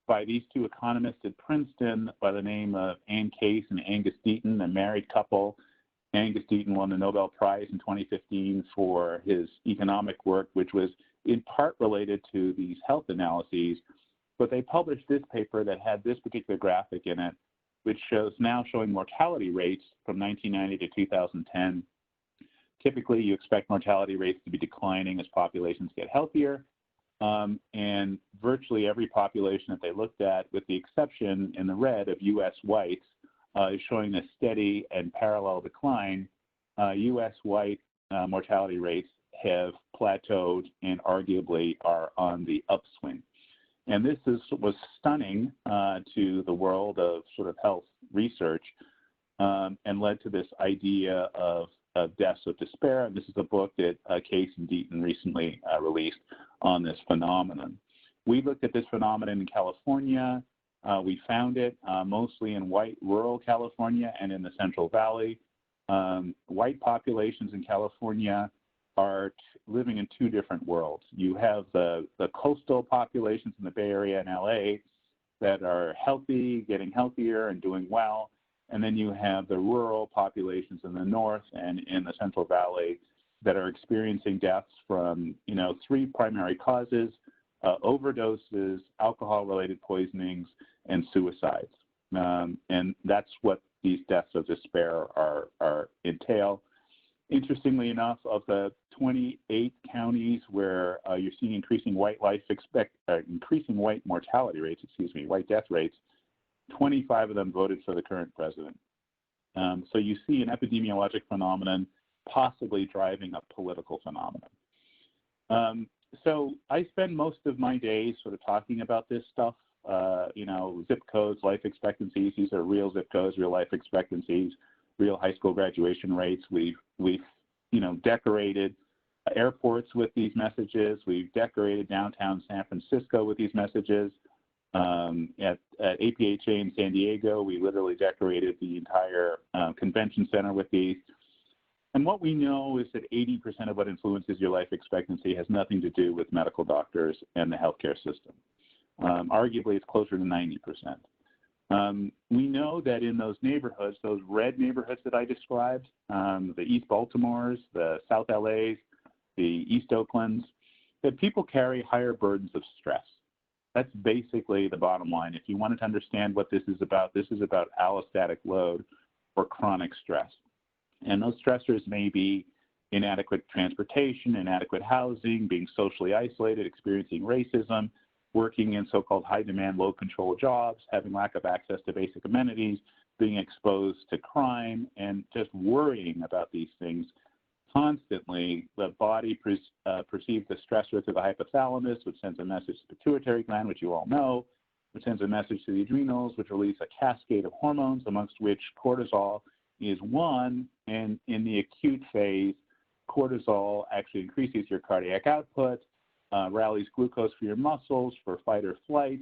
by these two economists at Princeton by the name of Ann Case and Angus Deaton, a married couple. Angus Deaton won the Nobel Prize in 2015 for his economic work, which was in part related to these health analyses. But they published this paper that had this particular graphic in it, which now showing mortality rates from 1990 to 2010. Typically, you expect mortality rates to be declining as populations get healthier. And virtually every population that they looked at, with the exception in the red of U.S. whites, is showing a steady and parallel decline. U.S. white mortality rates have plateaued and arguably are on the upswing. And this was stunning to the world of sort of health research and led to this idea of Deaths of Despair. And this is a book that Case and Deaton recently released on this phenomenon. We looked at this phenomenon in California. We found it mostly in white rural California and in the Central Valley. White populations in California are living in two different worlds. You have the coastal populations in the Bay Area and LA that are healthy, getting healthier and doing well. And then you have the rural populations in the north and in the Central Valley that are experiencing deaths from, 3 primary causes: overdoses, alcohol-related poisonings, and suicides. And that's what these deaths of despair are entail. Interestingly enough, of the 28 counties where you're seeing increasing white mortality rates, white death rates, 25 of them voted for the current president. So you see an epidemiologic phenomenon possibly driving a political phenomenon. So I spend most of my days sort of talking about this stuff, zip codes, life expectancies. These are real zip codes, real life expectancies, real high school graduation rates. We've decorated airports with these messages. We've decorated downtown San Francisco with these messages. At APHA in San Diego, we literally decorated the entire convention center with these. And what we know is that 80% of what influences your life expectancy has nothing to do with medical doctors and the healthcare system. Arguably, it's closer to 90%. We know that in those neighborhoods, those red neighborhoods that I described, the East Baltimores, the South LAs, the East Oaklands, that people carry higher burdens of stress. That's basically the bottom line. If you wanted to understand what this is about allostatic load or chronic stress. And those stressors may be inadequate transportation, inadequate housing, being socially isolated, experiencing racism, working in so-called high-demand, low-control jobs, having lack of access to basic amenities, being exposed to crime, and just worrying about these things constantly. The body perceives the stressor through the hypothalamus, which sends a message to the pituitary gland, which you all know, which sends a message to the adrenals, which release a cascade of hormones, amongst which cortisol is one. And in the acute phase, cortisol actually increases your cardiac output, rallies glucose for your muscles for fight or flight.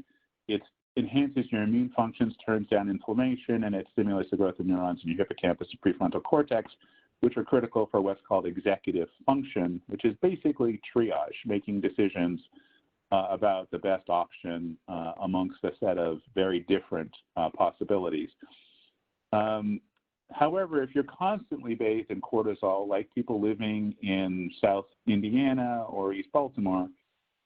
It enhances your immune functions, turns down inflammation, and it stimulates the growth of neurons in your hippocampus and prefrontal cortex, which are critical for what's called executive function, which is basically triage, making decisions about the best option amongst a set of very different possibilities. However, if you're constantly bathed in cortisol, like people living in South Indiana or East Baltimore,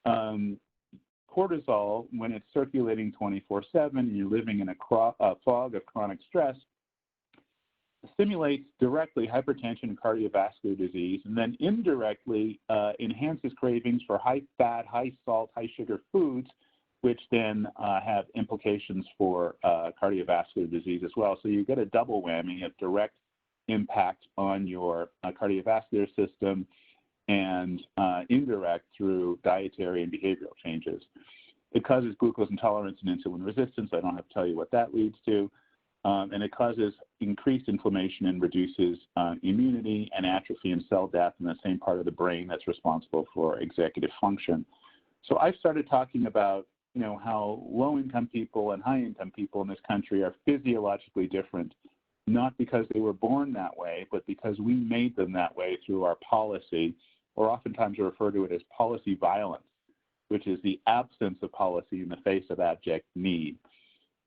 cortisol, when it's circulating 24/7 and you're living in a fog of chronic stress, stimulates directly hypertension and cardiovascular disease, and then indirectly enhances cravings for high-fat, high-salt, high-sugar foods, which then have implications for cardiovascular disease as well. So you get a double whammy of direct impact on your cardiovascular system and indirect through dietary and behavioral changes. It causes glucose intolerance and insulin resistance. I don't have to tell you what that leads to. And it causes increased inflammation and reduces immunity and atrophy and cell death in the same part of the brain that's responsible for executive function. So I've started talking about, you know, how low-income people and high-income people in this country are physiologically different, not because they were born that way, but because we made them that way through our policy, or oftentimes we refer to it as policy violence, which is the absence of policy in the face of abject need.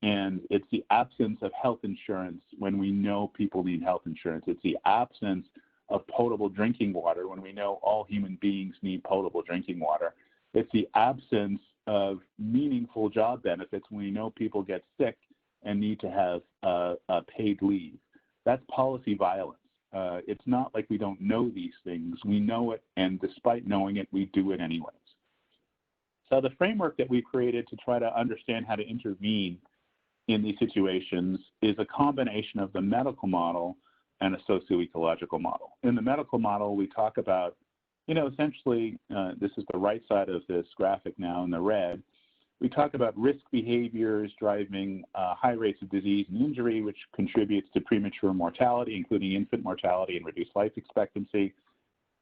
And it's the absence of health insurance when we know people need health insurance. It's the absence of potable drinking water when we know all human beings need potable drinking water. It's the absence of meaningful job benefits when we know people get sick and need to have paid leave. That's policy violence. It's not like we don't know these things. We know it, and despite knowing it, we do it anyways. So the framework that we created to try to understand how to intervene in these situations is a combination of the medical model and a socio-ecological model. In the medical model, we talk about, you know, essentially, this is the right side of this graphic now in the red. We talk about risk behaviors driving high rates of disease and injury, which contributes to premature mortality, including infant mortality and reduced life expectancy.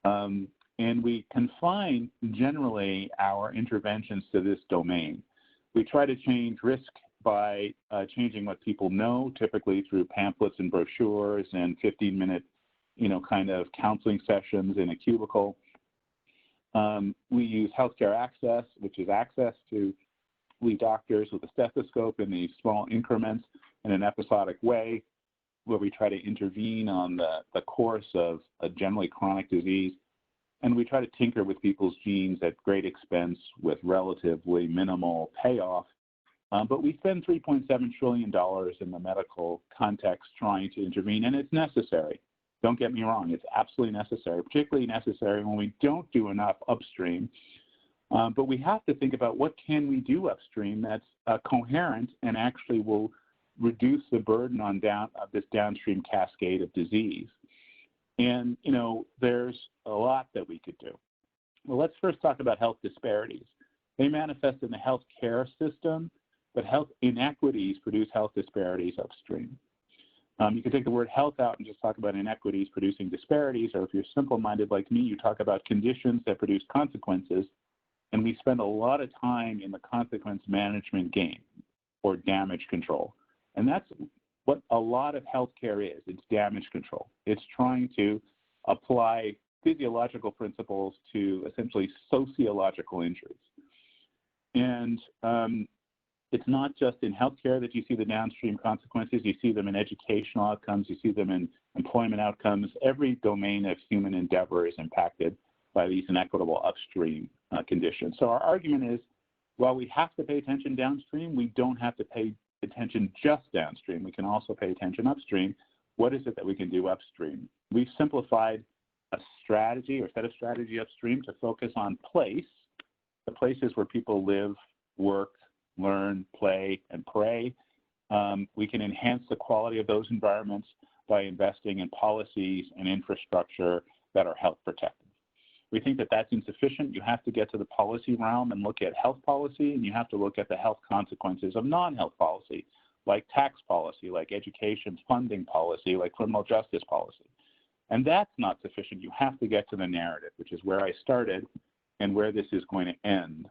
And we confine generally our interventions to this domain. We try to change risk by changing what people know, typically through pamphlets and brochures and 15-minute, you know, kind of counseling sessions in a cubicle. We use healthcare access, which is access to lead doctors with a stethoscope in these small increments in an episodic way, where we try to intervene on the course of a generally chronic disease. And we try to tinker with people's genes at great expense with relatively minimal payoff. But we spend $3.7 trillion in the medical context trying to intervene, and it's necessary. Don't get me wrong, it's absolutely necessary, particularly necessary when we don't do enough upstream. But we have to think about what can we do upstream that's coherent and actually will reduce the burden on this downstream cascade of disease. And, you know, there's a lot that we could do. Well, let's first talk about health disparities. They manifest in the health care system, but health inequities produce health disparities upstream. You can take the word health out and just talk about inequities producing disparities, or if you're simple-minded like me, you talk about conditions that produce consequences, and we spend a lot of time in the consequence management game or damage control. And that's what a lot of healthcare is. It's damage control. It's trying to apply physiological principles to essentially sociological injuries. And it's not just in healthcare that you see the downstream consequences. You see them in educational outcomes. You see them in employment outcomes. Every domain of human endeavor is impacted by these inequitable upstream conditions. So our argument is, while we have to pay attention downstream, we don't have to pay attention just downstream. We can also pay attention upstream. What is it that we can do upstream? We've simplified a strategy or set of strategy upstream to focus on place, the places where people live, work, learn, play, and pray. We can enhance the quality of those environments by investing in policies and infrastructure that are health protective. We think that that's insufficient. You have to get to the policy realm and look at health policy, and you have to look at the health consequences of non-health policy, like tax policy, like education funding policy, like criminal justice policy. And that's not sufficient. You have to get to the narrative, which is where I started and where this is going to end.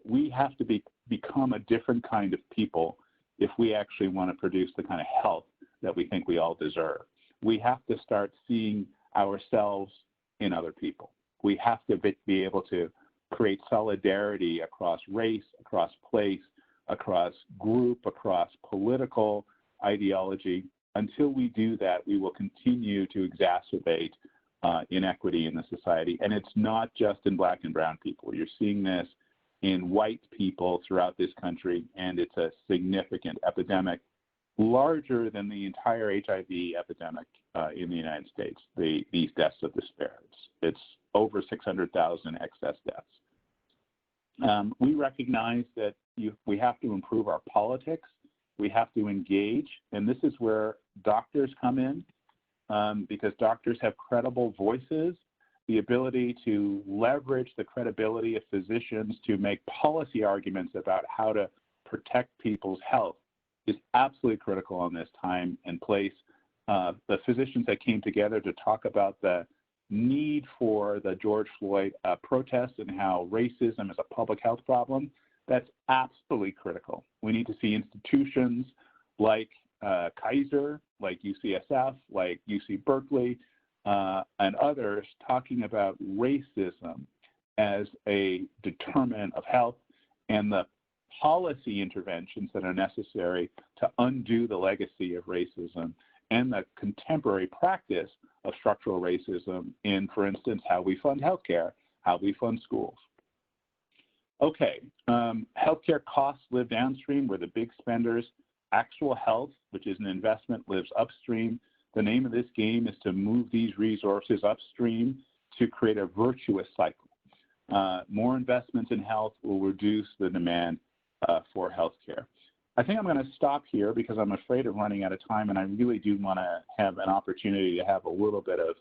We have to become a different kind of people if we actually want to produce the kind of health that we think we all deserve. We have to start seeing ourselves in other people. We have to be able to create solidarity across race, across place, across group, across political ideology. until we do that, we will continue to exacerbate inequity in the society. And it's not just in Black and brown people. You're seeing this in white people throughout this country, and it's a significant epidemic, larger than the entire HIV epidemic in the United States, these deaths of despair. It's over 600,000 excess deaths. We recognize that we have to improve our politics. We have to engage, and this is where doctors come in, because doctors have credible voices. The ability to leverage the credibility of physicians to make policy arguments about how to protect people's health is absolutely critical in this time and place. The physicians that came together to talk about the need for the George Floyd protest and how racism is a public health problem, that's absolutely critical. We need to see institutions like Kaiser, like UCSF, like UC Berkeley, and others talking about racism as a determinant of health and the policy interventions that are necessary to undo the legacy of racism and the contemporary practice of structural racism in, for instance, how we fund healthcare, how we fund schools. Okay, healthcare costs live downstream. We're the big spenders. Actual health, which is an investment, lives upstream. The name of this game is to move these resources upstream to create a virtuous cycle. More investments in health will reduce the demand for healthcare. I think I'm going to stop here because I'm afraid of running out of time, and I really do want to have an opportunity to have a little bit of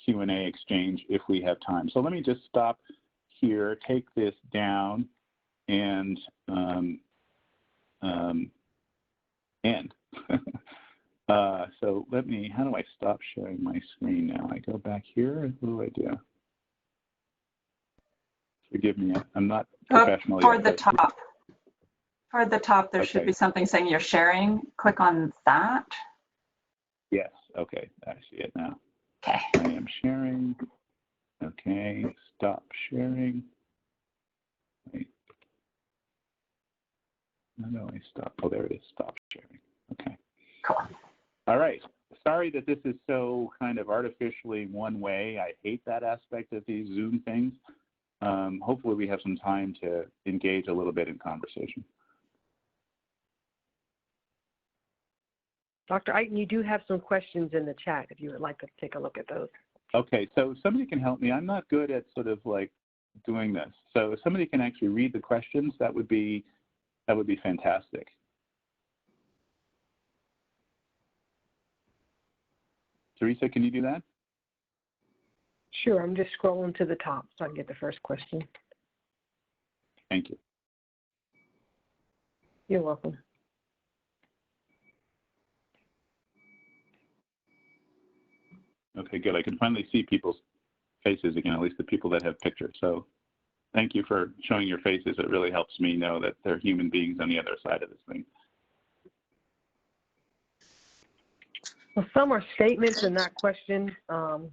Q&A exchange if we have time. So let me just stop here, take this down, and end. So let me, how do I stop sharing my screen now? I go back here, what do I do? Forgive me, I'm not professional
toward
yet.
The top. Toward the top, there should
Okay.
be something saying you're sharing. Click on that.
Yes, okay, I see it now.
Okay.
I am sharing. Okay, stop sharing. Wait. How do I stop? Oh, there it is, stop sharing. Okay.
Cool.
All right. Sorry that this is so kind of artificially one way. I hate that aspect of these Zoom things. Hopefully we have some time to engage a little bit in conversation.
Dr. Iton, you do have some questions in the chat if you would like to take a look at those.
Okay, so somebody can help me. I'm not good at sort of like doing this. So if somebody can actually read the questions, that would be fantastic. Teresa, can you do that?
Sure, I'm just scrolling to the top so I can get the first question.
Thank you.
You're welcome.
Okay, good. I can finally see people's faces again, at least the people that have pictures. So thank you for showing your faces. It really helps me know that they're human beings on the other side of this thing.
Well, some are statements and not questions. I'm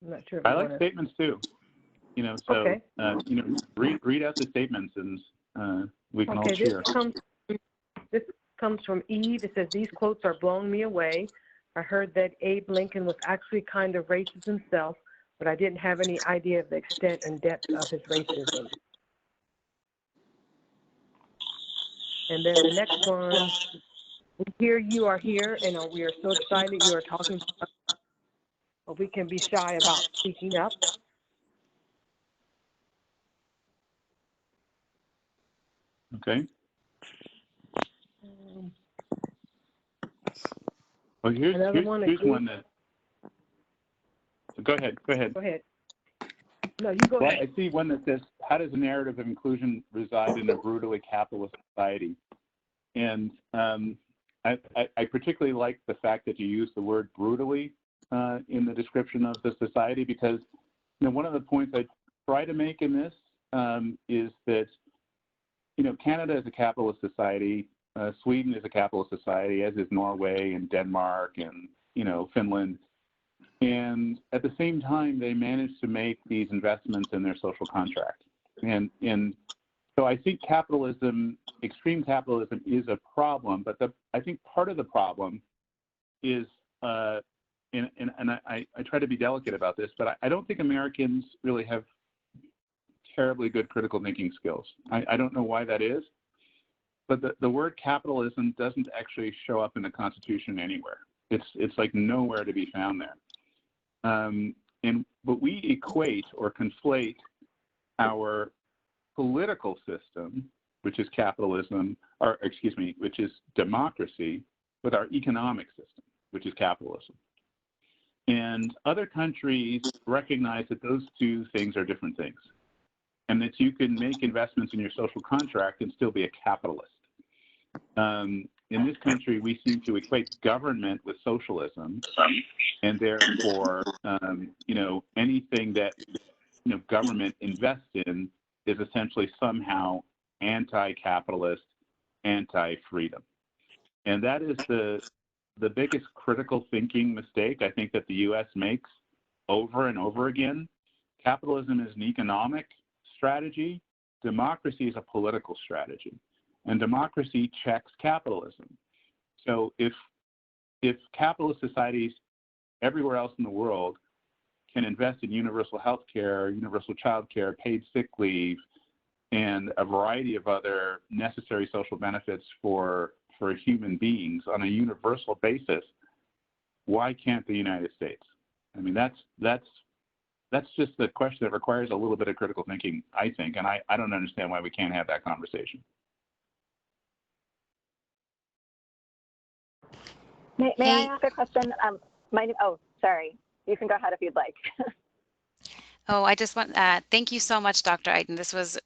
not sure if
I
you
like
wanna...
statements too. You know, so
Okay.
you know, read out the statements and we can all
Okay,
cheer.
this comes from Eve. It says, these quotes are blowing me away. I heard that Abe Lincoln was actually kind of racist himself, but I didn't have any idea of the extent and depth of his racism. And then the next one, we hear you are here, and we are so excited you are talking to us, but we can be shy about speaking up.
Okay. Well, here's one that. Go ahead. Go ahead.
Go ahead. No, you go ahead.
I see one that says, "How does the narrative of inclusion reside in a brutally capitalist society?" And I particularly like the fact that you use the word brutally in the description of the society, because you know one of the points I try to make in this is that you know Canada is a capitalist society. Sweden is a capitalist society, as is Norway and Denmark and you know Finland, and at the same time they manage to make these investments in their social contract. And so I think capitalism, extreme capitalism, is a problem. But I think part of the problem is, and I try to be delicate about this, but I don't think Americans really have terribly good critical thinking skills. I don't know why that is, but the word capitalism doesn't actually show up in the Constitution anywhere. It's like nowhere to be found there. But we equate or conflate our political system, which is capitalism, or excuse me, which is democracy, with our economic system, which is capitalism. And other countries recognize that those two things are different things, and that you can make investments in your social contract and still be a capitalist. In this country, we seem to equate government with socialism, and therefore, anything that government invests in is essentially somehow anti-capitalist, anti-freedom. And that is the biggest critical thinking mistake I think that the U.S. makes over and over again. Capitalism is an economic strategy. Democracy is a political strategy. And democracy checks capitalism. So if capitalist societies everywhere else in the world can invest in universal health care, universal child care, paid sick leave, and a variety of other necessary social benefits for human beings on a universal basis, why can't the United States? I mean, that's just the question that requires a little bit of critical thinking, I think, and I don't understand why we can't have that conversation.
May I ask a question? Oh, sorry. You can go ahead if you'd like.
Oh, I just want, thank you so much, Dr. Iton. This was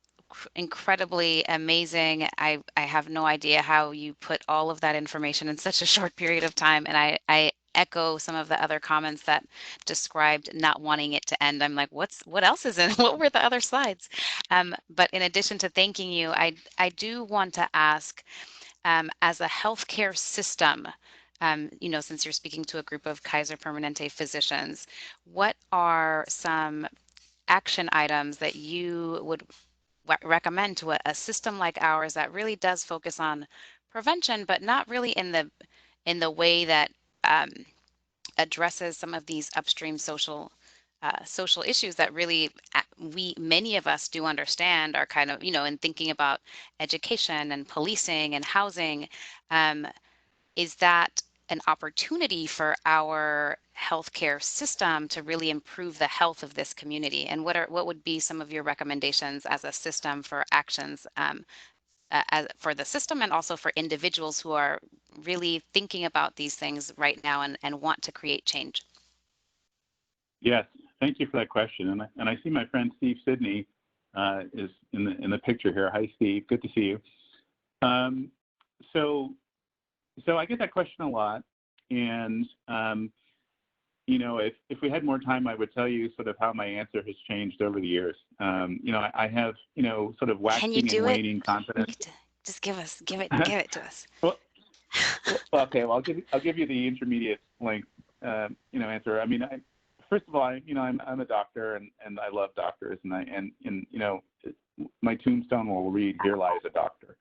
incredibly amazing. I have no idea how you put all of that information in such a short period of time. And I echo some of the other comments that described not wanting it to end. I'm like, what else is in? What were the other slides? But in addition to thanking you, I do want to ask, as a healthcare system, since you're speaking to a group of Kaiser Permanente physicians, what are some action items that you would recommend to a system like ours that really does focus on prevention, but not really in the way that addresses some of these upstream social issues that really many of us do understand are kind of, in thinking about education and policing and housing, is that an opportunity for our healthcare system to really improve the health of this community? And what would be some of your recommendations as a system for actions for the system and also for individuals who are really thinking about these things right now and want to create change? Yes,
thank you for that question. And I see my friend Steve Sidney is in the picture here. Hi, Steve. Good to see you. So I get that question a lot, and if we had more time, I would tell you sort of how my answer has changed over the years. I have sort of waxing and waning confidence.
Just give it to us.
Well, okay. Well, I'll give you the intermediate length answer. I mean, first of all, I'm a doctor, and I love doctors, and my tombstone will read, "Here lies a doctor."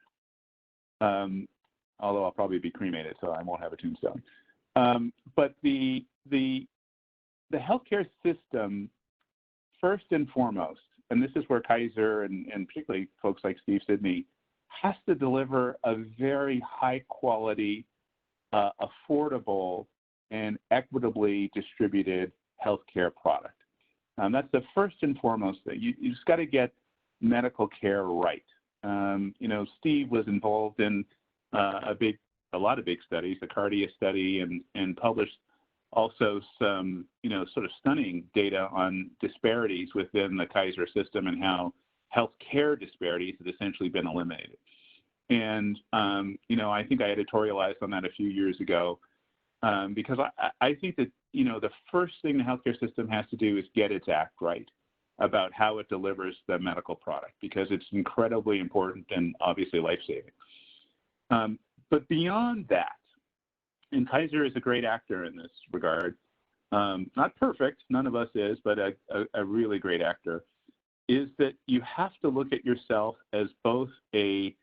Although I'll probably be cremated, so I won't have a tombstone. But the healthcare system, first and foremost, and this is where Kaiser and particularly folks like Steve Sidney has to deliver a very high quality, affordable, and equitably distributed healthcare product. That's the first and foremost thing. You just got to get medical care right. Steve was involved in a lot of big studies, the Cardia study, and published also some, sort of stunning data on disparities within the Kaiser system and how healthcare disparities have essentially been eliminated. And, I think I editorialized on that a few years ago because I think that, the first thing the healthcare system has to do is get its act right about how it delivers the medical product, because it's incredibly important and obviously life-saving. But beyond that, and Kaiser is a great actor in this regard, not perfect, none of us is, but a really great actor, is that you have to look at yourself as both a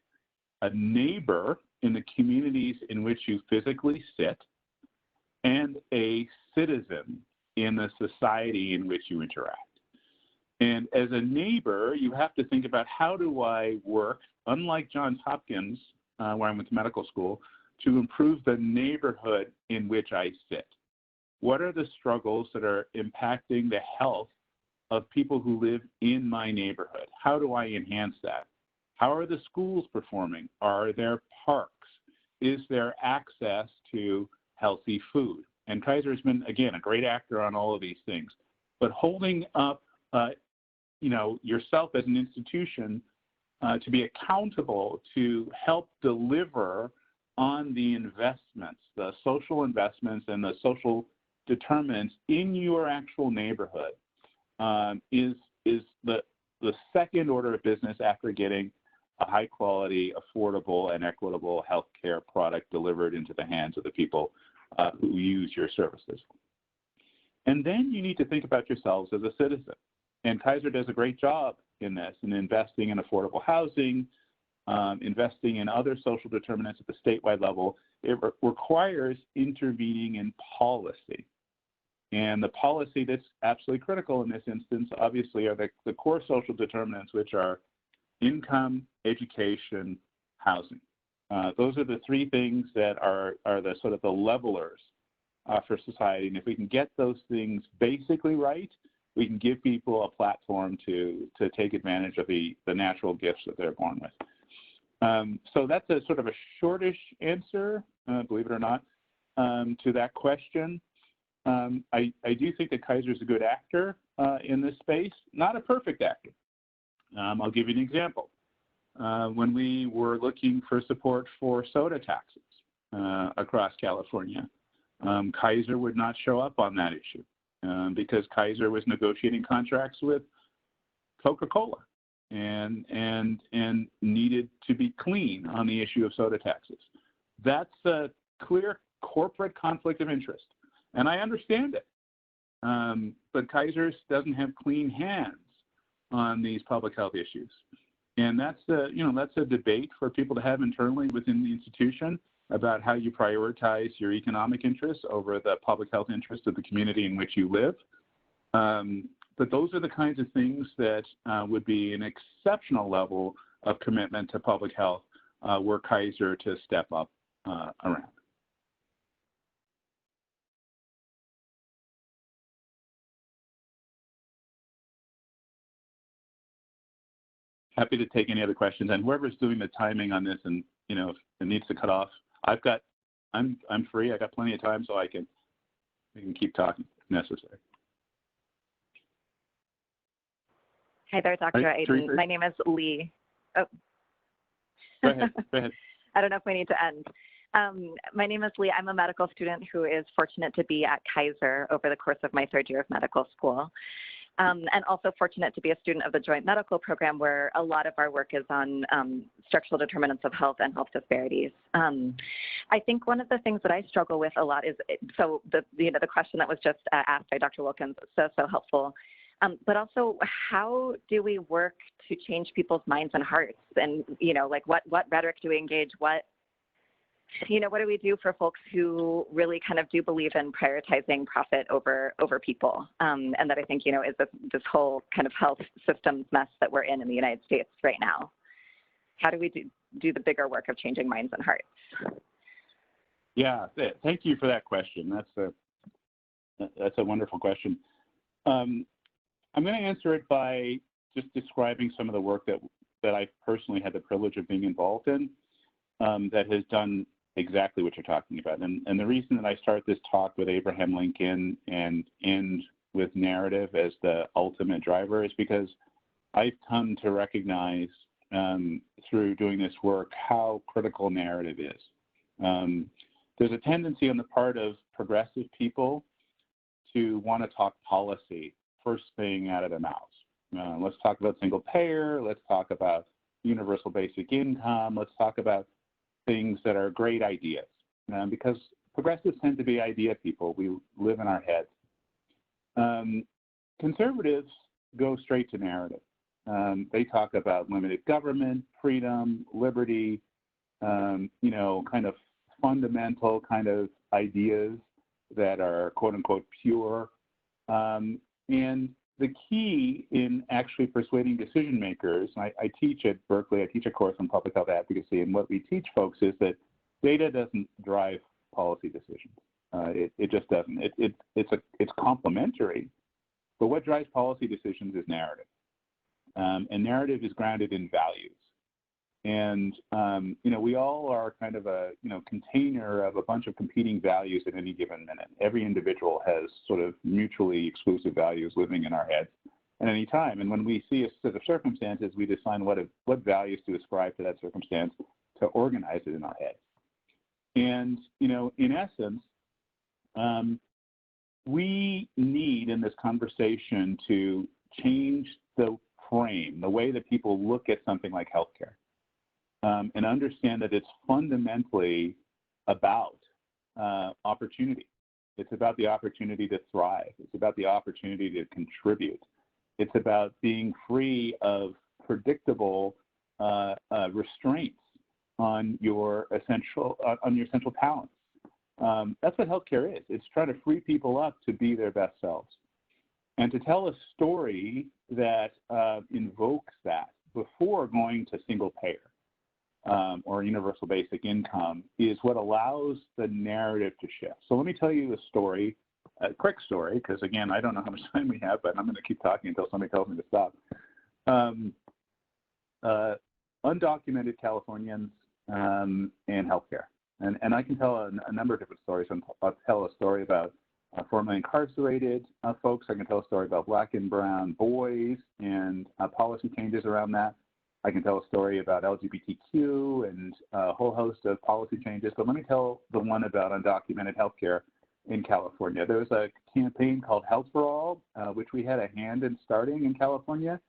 neighbor in the communities in which you physically sit, and a citizen in the society in which you interact. And as a neighbor, you have to think about, how do I work, unlike Johns Hopkins, where I went to medical school, to improve the neighborhood in which I sit? What are the struggles that are impacting the health of people who live in my neighborhood? How do I enhance that? How are the schools performing? Are there parks? Is there access to healthy food? And Kaiser has been, again, a great actor on all of these things. But holding up, yourself as an institution to be accountable to help deliver on the investments, the social investments and the social determinants in your actual neighborhood is the second order of business after getting a high quality, affordable, and equitable healthcare product delivered into the hands of the people who use your services. And then you need to think about yourselves as a citizen. And Kaiser does a great job in this, in investing in affordable housing, investing in other social determinants at the statewide level. It requires intervening in policy. And the policy that's absolutely critical in this instance, obviously, are the core social determinants, which are income, education, housing. Those are the three things that are the sort of the levelers for society. And if we can get those things basically right, we can give people a platform to take advantage of the natural gifts that they're born with. So that's a sort of a shortish answer, believe it or not, to that question. I do think that Kaiser is a good actor in this space, not a perfect actor. I'll give you an example. When we were looking for support for soda taxes across California, Kaiser would not show up on that issue because Kaiser was negotiating contracts with Coca-Cola and needed to be clean on the issue of soda taxes. That's a clear corporate conflict of interest, and I understand it. But Kaiser doesn't have clean hands on these public health issues. And that's a debate for people to have internally within the institution about how you prioritize your economic interests over the public health interests of the community in which you live. But those are the kinds of things that would be an exceptional level of commitment to public health were Kaiser to step up around. Happy to take any other questions, and whoever's doing the timing on this, and if it needs to cut off, I'm free. I got plenty of time, so we can keep talking if necessary.
Hi there, Dr. Iton. My name is Lee. Oh.
Go ahead.
I don't know if we need to end. My name is Lee. I'm a medical student who is fortunate to be at Kaiser over the course of my third year of medical school. And also fortunate to be a student of the Joint Medical Program, where a lot of our work is on structural determinants of health and health disparities. I think one of the things that I struggle with a lot is, so the question that was just asked by Dr. Wilkins is so helpful. But also, how do we work to change people's minds and hearts? And what rhetoric do we engage? What do we do for folks who really kind of do believe in prioritizing profit over people? And that I think, is this whole kind of health systems mess that we're in the United States right now. How do we do the bigger work of changing minds and hearts?
Yeah, thank you for that question. That's a wonderful question. I'm going to answer it by just describing some of the work that I personally had the privilege of being involved in that has done exactly what you're talking about. And the reason that I start this talk with Abraham Lincoln and end with narrative as the ultimate driver is because I've come to recognize through doing this work how critical narrative is. There's a tendency on the part of progressive people to want to talk policy first thing out of their mouths. Let's talk about single payer, let's talk about universal basic income, let's talk about things that are great ideas, because progressives tend to be idea people. We live in our heads. Conservatives go straight to narrative. They talk about limited government, freedom, liberty, kind of fundamental kind of ideas that are quote unquote pure. And the key in actually persuading decision makers, I teach at Berkeley, I teach a course on public health advocacy, and what we teach folks is that data doesn't drive policy decisions. It just doesn't. It's complementary, but what drives policy decisions is narrative. And narrative is grounded in values. And, we all are kind of a, container of a bunch of competing values at any given minute. Every individual has sort of mutually exclusive values living in our heads at any time. And when we see a set of circumstances, we decide what values to ascribe to that circumstance to organize it in our heads. And, in essence, we need in this conversation to change the frame, the way that people look at something like healthcare. And understand that it's fundamentally about opportunity. It's about the opportunity to thrive. It's about the opportunity to contribute. It's about being free of predictable restraints on your essential talents. That's what healthcare is. It's trying to free people up to be their best selves, and to tell a story that invokes that before going to single payer. Or universal basic income is what allows the narrative to shift. So let me tell you a story, a quick story, because again, I don't know how much time we have, but I'm going to keep talking until somebody tells me to stop. Undocumented Californians and healthcare. And I can tell a number of different stories. I'll tell a story about formerly incarcerated folks. I can tell a story about Black and brown boys and policy changes around that. I can tell a story about LGBTQ and a whole host of policy changes, but let me tell the one about undocumented healthcare in California. There was a campaign called Health for All, which we had a hand in starting in California,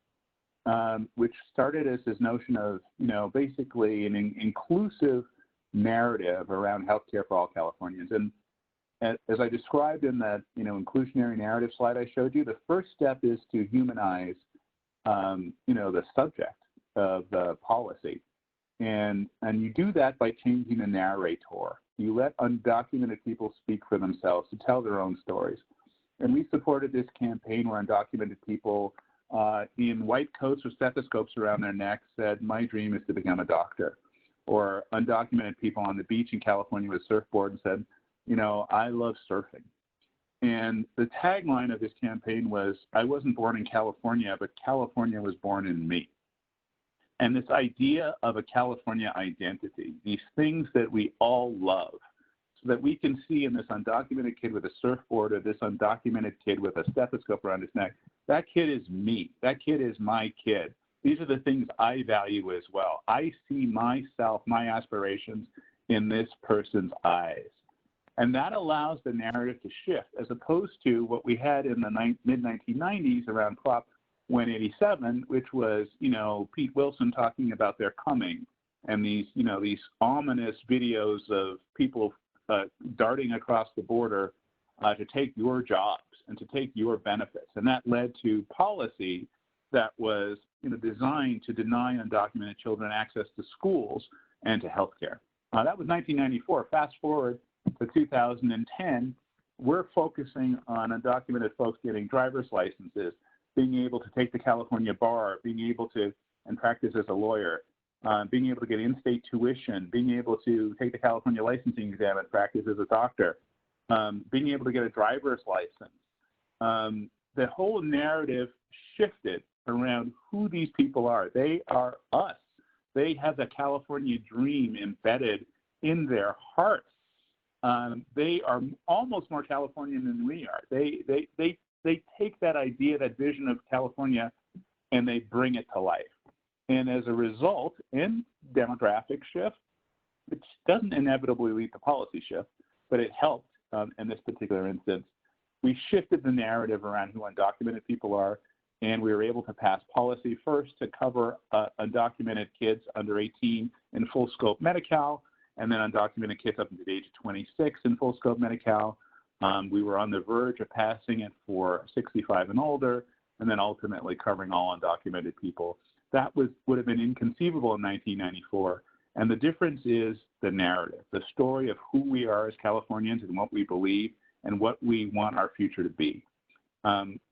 which started as this notion of, basically an inclusive narrative around healthcare for all Californians. And as I described in that, inclusionary narrative slide I showed you, the first step is to humanize, the subject of the policy. And you do that by changing the narrator. You let undocumented people speak for themselves, to tell their own stories. And we supported this campaign where undocumented people in white coats with stethoscopes around their necks said, "My dream is to become a doctor." Or undocumented people on the beach in California with a surfboard and said, "I love surfing." And the tagline of this campaign was, "I wasn't born in California, but California was born in me." And this idea of a California identity, these things that we all love, so that we can see in this undocumented kid with a surfboard or this undocumented kid with a stethoscope around his neck, that kid is me. That kid is my kid. These are the things I value as well. I see myself, my aspirations in this person's eyes. And that allows the narrative to shift, as opposed to what we had in the mid-1990s around Prop 187, which was, Pete Wilson talking about their coming, and these ominous videos of people darting across the border to take your jobs and to take your benefits. And that led to policy that was designed to deny undocumented children access to schools and to health care. That was 1994. Fast forward to 2010, we're focusing on undocumented folks getting driver's licenses, being able to take the California bar, being able to and practice as a lawyer, being able to get in-state tuition, being able to take the California licensing exam and practice as a doctor, being able to get a driver's license. The whole narrative shifted around who these people are. They are us. They have the California dream embedded in their hearts. They are almost more Californian than we are. They take that idea, that vision of California, and they bring it to life. And as a result, in demographic shift, which doesn't inevitably lead to policy shift, but it helped in this particular instance, we shifted the narrative around who undocumented people are, and we were able to pass policy first to cover undocumented kids under 18 in full scope Medi-Cal, and then undocumented kids up to the age of 26 in full scope Medi-Cal. We were on the verge of passing it for 65 and older, and then ultimately covering all undocumented people. That would have been inconceivable in 1994. And the difference is the narrative, the story of who we are as Californians and what we believe, and what we want our future to be.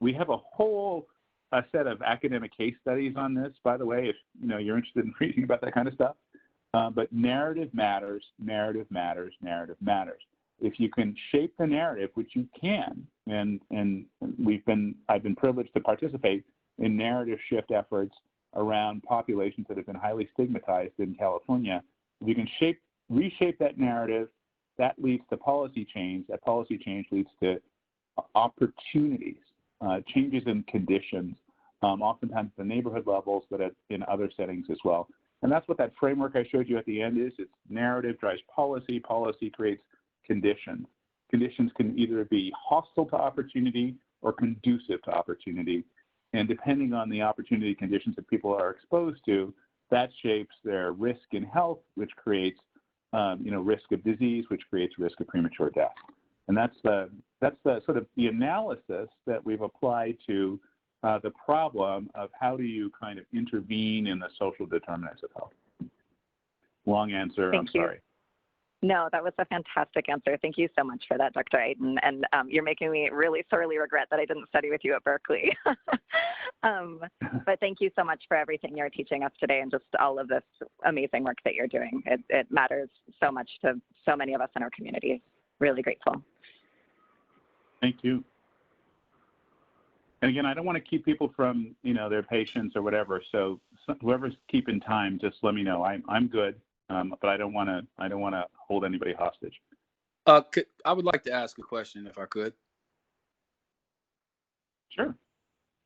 We have a whole set of academic case studies on this, by the way, if you're interested in reading about that kind of stuff. But narrative matters, narrative matters, narrative matters. If you can shape the narrative, which you can, and I've been privileged to participate in narrative shift efforts around populations that have been highly stigmatized in California. If you can reshape that narrative, that leads to policy change. That policy change leads to opportunities, changes in conditions, oftentimes at the neighborhood levels, but in other settings as well. And that's what that framework I showed you at the end is. It's narrative drives policy, policy creates conditions. Conditions can either be hostile to opportunity or conducive to opportunity. And depending on the opportunity conditions that people are exposed to, that shapes their risk in health, which creates risk of disease, which creates risk of premature death. And that's the sort of the analysis that we've applied to the problem of how do you kind of intervene in the social determinants of health. Long answer, I'm sorry.
No, that was a fantastic answer. Thank you so much for that, Dr. Iton. And you're making me really sorely regret that I didn't study with you at Berkeley. But thank you so much for everything you're teaching us today and just all of this amazing work that you're doing. It matters so much to so many of us in our community. Really grateful.
Thank you. And again, I don't want to keep people from, their patients or whatever. So whoever's keeping time, just let me know. I'm good. But I don't want to hold anybody hostage.
I would like to ask a question if I could.
Sure.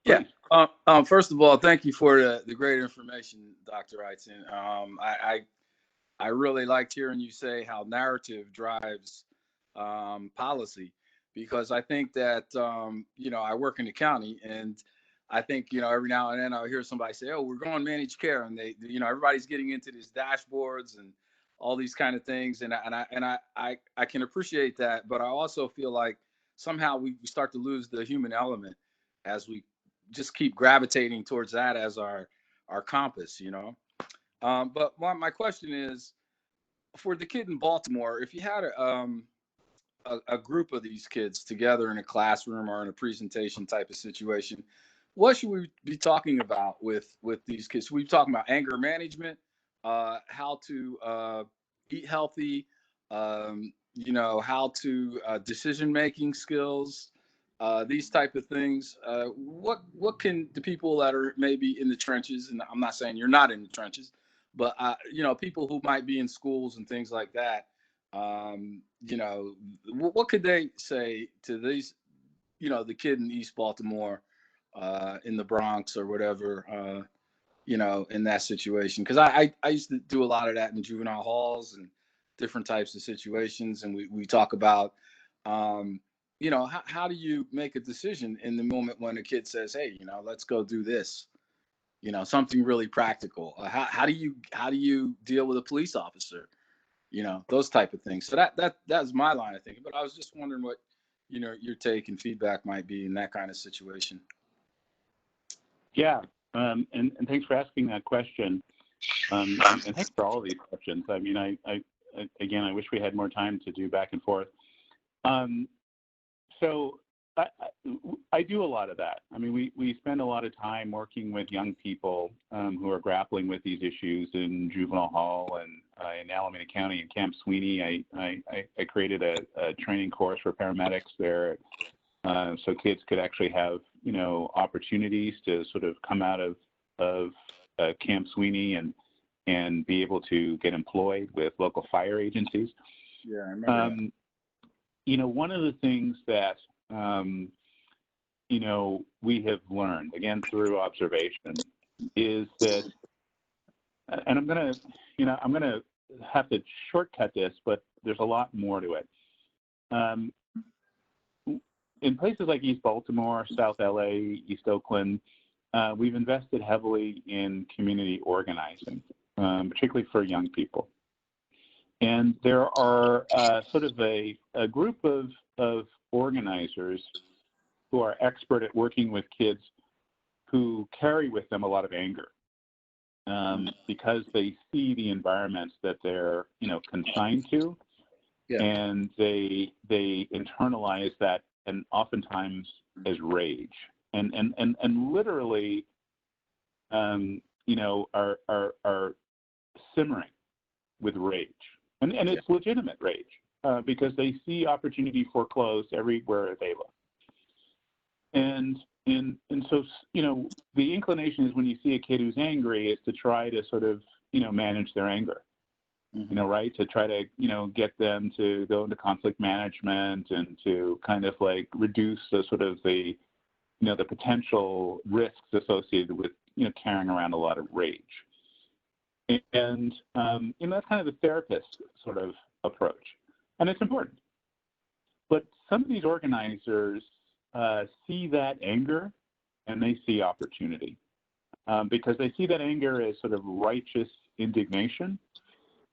Yeah. First of all, thank you for the great information, Dr. Iton. I really liked hearing you say how narrative drives policy, because I think that I work in the county, and I think, every now and then I'll hear somebody say, oh, we're going managed care. And they, everybody's getting into these dashboards and all these kind of things. And I can appreciate that. But I also feel like somehow we start to lose the human element as we just keep gravitating towards that as our compass, But my question is, for the kid in Baltimore, if you had a group of these kids together in a classroom or in a presentation type of situation, what should we be talking about with these kids? Should we be talking about anger management, how to eat healthy, how to decision-making skills, these type of things? What can the people that are maybe in the trenches, and I'm not saying you're not in the trenches, but people who might be in schools and things like that, what could they say to these, the kid in East Baltimore, in the Bronx or whatever, in that situation? Because I used to do a lot of that in juvenile halls and different types of situations. And we talk about, how do you make a decision in the moment when a kid says, hey, let's go do this, something really practical. How do you deal with a police officer? Those type of things. So that's my line of thinking. But I was just wondering what, your take and feedback might be in that kind of situation.
Yeah, and thanks for asking that question, and thanks for all of these questions. I mean, I wish we had more time to do back and forth. So I do a lot of that. I mean, we spend a lot of time working with young people who are grappling with these issues in juvenile hall and in Alameda County and Camp Sweeney. I created a training course for paramedics there, so kids could actually have opportunities to sort of come out of Camp Sweeney and be able to get employed with local fire agencies.
Yeah, I remember that.
One of the things that we have learned, again through observation, is that, and I'm gonna have to shortcut this, but there's a lot more to it. In places like East Baltimore, South LA, East Oakland, we've invested heavily in community organizing, particularly for young people. And there are sort of a group of organizers who are expert at working with kids who carry with them a lot of anger because they see the environments that they're consigned to,
Yeah.
And they internalize that, and oftentimes as rage, and literally, are simmering with rage, and it's legitimate rage because they see opportunity foreclosed everywhere they look, and so the inclination is when you see a kid who's angry is to try to sort of manage their anger. Right? To try to, get them to go into conflict management and to kind of like reduce the sort of the potential risks associated with, carrying around a lot of rage. And, that's kind of the therapist sort of approach. And it's important. But some of these organizers see that anger and they see opportunity because they see that anger as sort of righteous indignation.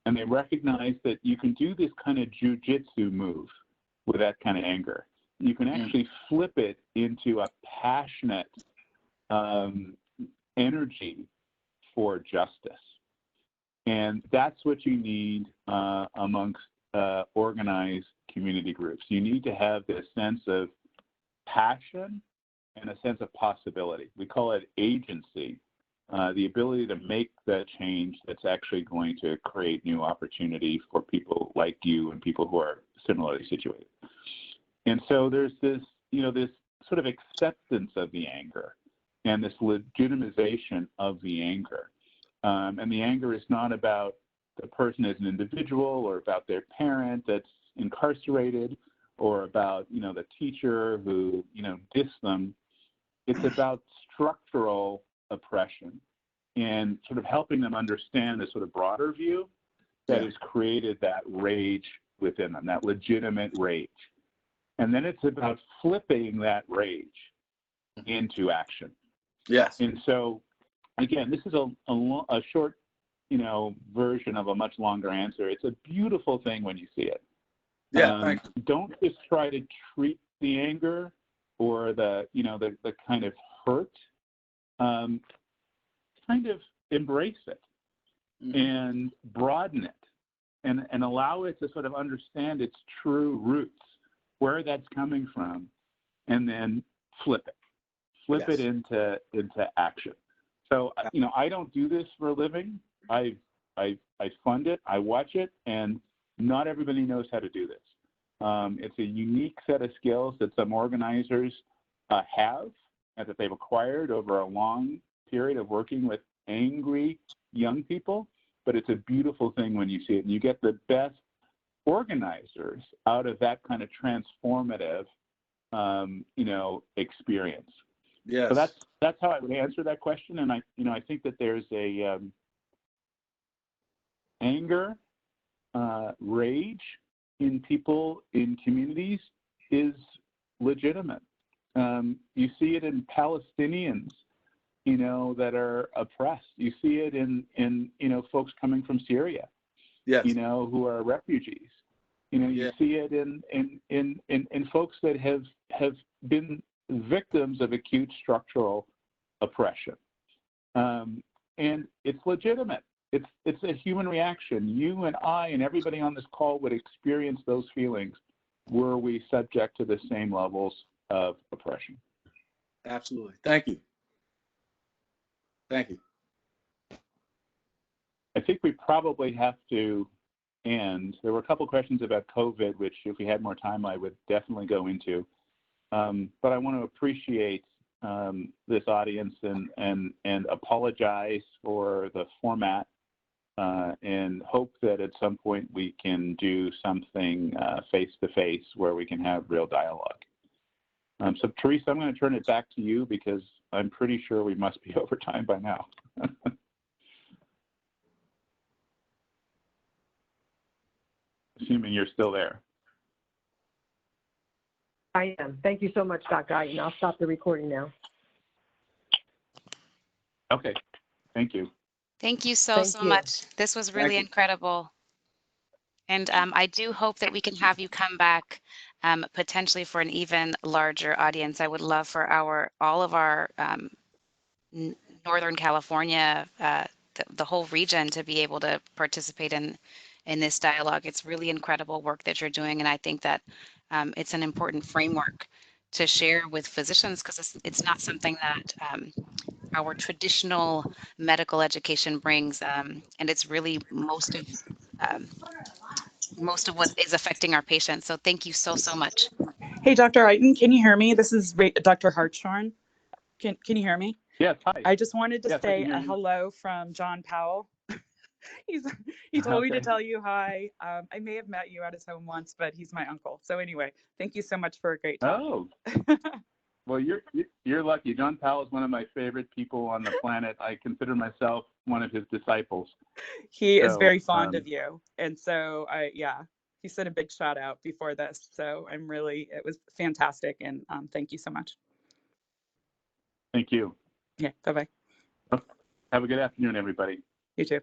And they recognize that you can do this kind of jujitsu move with that kind of anger. You can actually flip it into a passionate energy for justice. And that's what you need amongst organized community groups. You need to have this sense of passion and a sense of possibility. We call it agency. The ability to make the change that's actually going to create new opportunity for people like you and people who are similarly situated. And so there's this, this sort of acceptance of the anger and this legitimization of the anger. And the anger is not about the person as an individual or about their parent that's incarcerated or about, the teacher who, dissed them. It's about structural oppression and sort of helping them understand the sort of broader view that has created that rage within them, that legitimate rage. And then it's about flipping that rage into action.
Yes.
And so, again, this is a short, version of a much longer answer. It's a beautiful thing when you see it.
Yeah, thank you.
Don't just try to treat the anger or the kind of hurt. Kind of embrace it and broaden it and allow it to sort of understand its true roots, where that's coming from, and then flip it into action. So, I don't do this for a living. I fund it, I watch it, and not everybody knows how to do this. It's a unique set of skills that some organizers have and that they've acquired over a long period of working with angry young people, but it's a beautiful thing when you see it. And you get the best organizers out of that kind of transformative, experience.
Yes.
So that's how I would answer that question. And I think that there's a anger, rage in people in communities is legitimate. You see it in Palestinians, that are oppressed. You see it in folks coming from Syria, who are refugees. You see it in folks that have been victims of acute structural oppression. And it's legitimate. It's a human reaction. You and I and everybody on this call would experience those feelings were we subject to the same levels of oppression.
Absolutely. Thank you. Thank you.
I think we probably have to end. There were a couple questions about COVID, which if we had more time, I would definitely go into. But I want to appreciate this audience and apologize for the format and hope that at some point we can do something face-to-face where we can have real dialogue. So Teresa, I'm going to turn it back to you because I'm pretty sure we must be over time by now. Assuming you're still there.
I am. Thank you so much, Dr. Iton. I'll stop the recording now.
Okay. Thank you.
Thank you so much. This was really incredible. And I do hope that we can have you come back potentially for an even larger audience. I would love for all of our Northern California, the whole region to be able to participate in in this dialogue. It's really incredible work that you're doing, and I think that it's an important framework to share with physicians, because it's not something that our traditional medical education brings, and it's really most of what is affecting our patients. So thank you so much.
Hey, Dr. Iton, can you hear me? This is Dr. Hartshorn. Can you hear me?
Yes, hi.
I just wanted to
Yes,
say a hello from John Powell. He told me to tell you hi. I may have met you at his home once, but he's my uncle. So anyway, thank you so much for a great talk.
Oh, well, you're lucky. John Powell is one of my favorite people on the planet. I consider myself one of his disciples.
He is very fond of you, and so he said a big shout out before this. So it was fantastic, and thank you so much.
Thank you.
Yeah, bye-bye.
Have a good afternoon, everybody.
You too.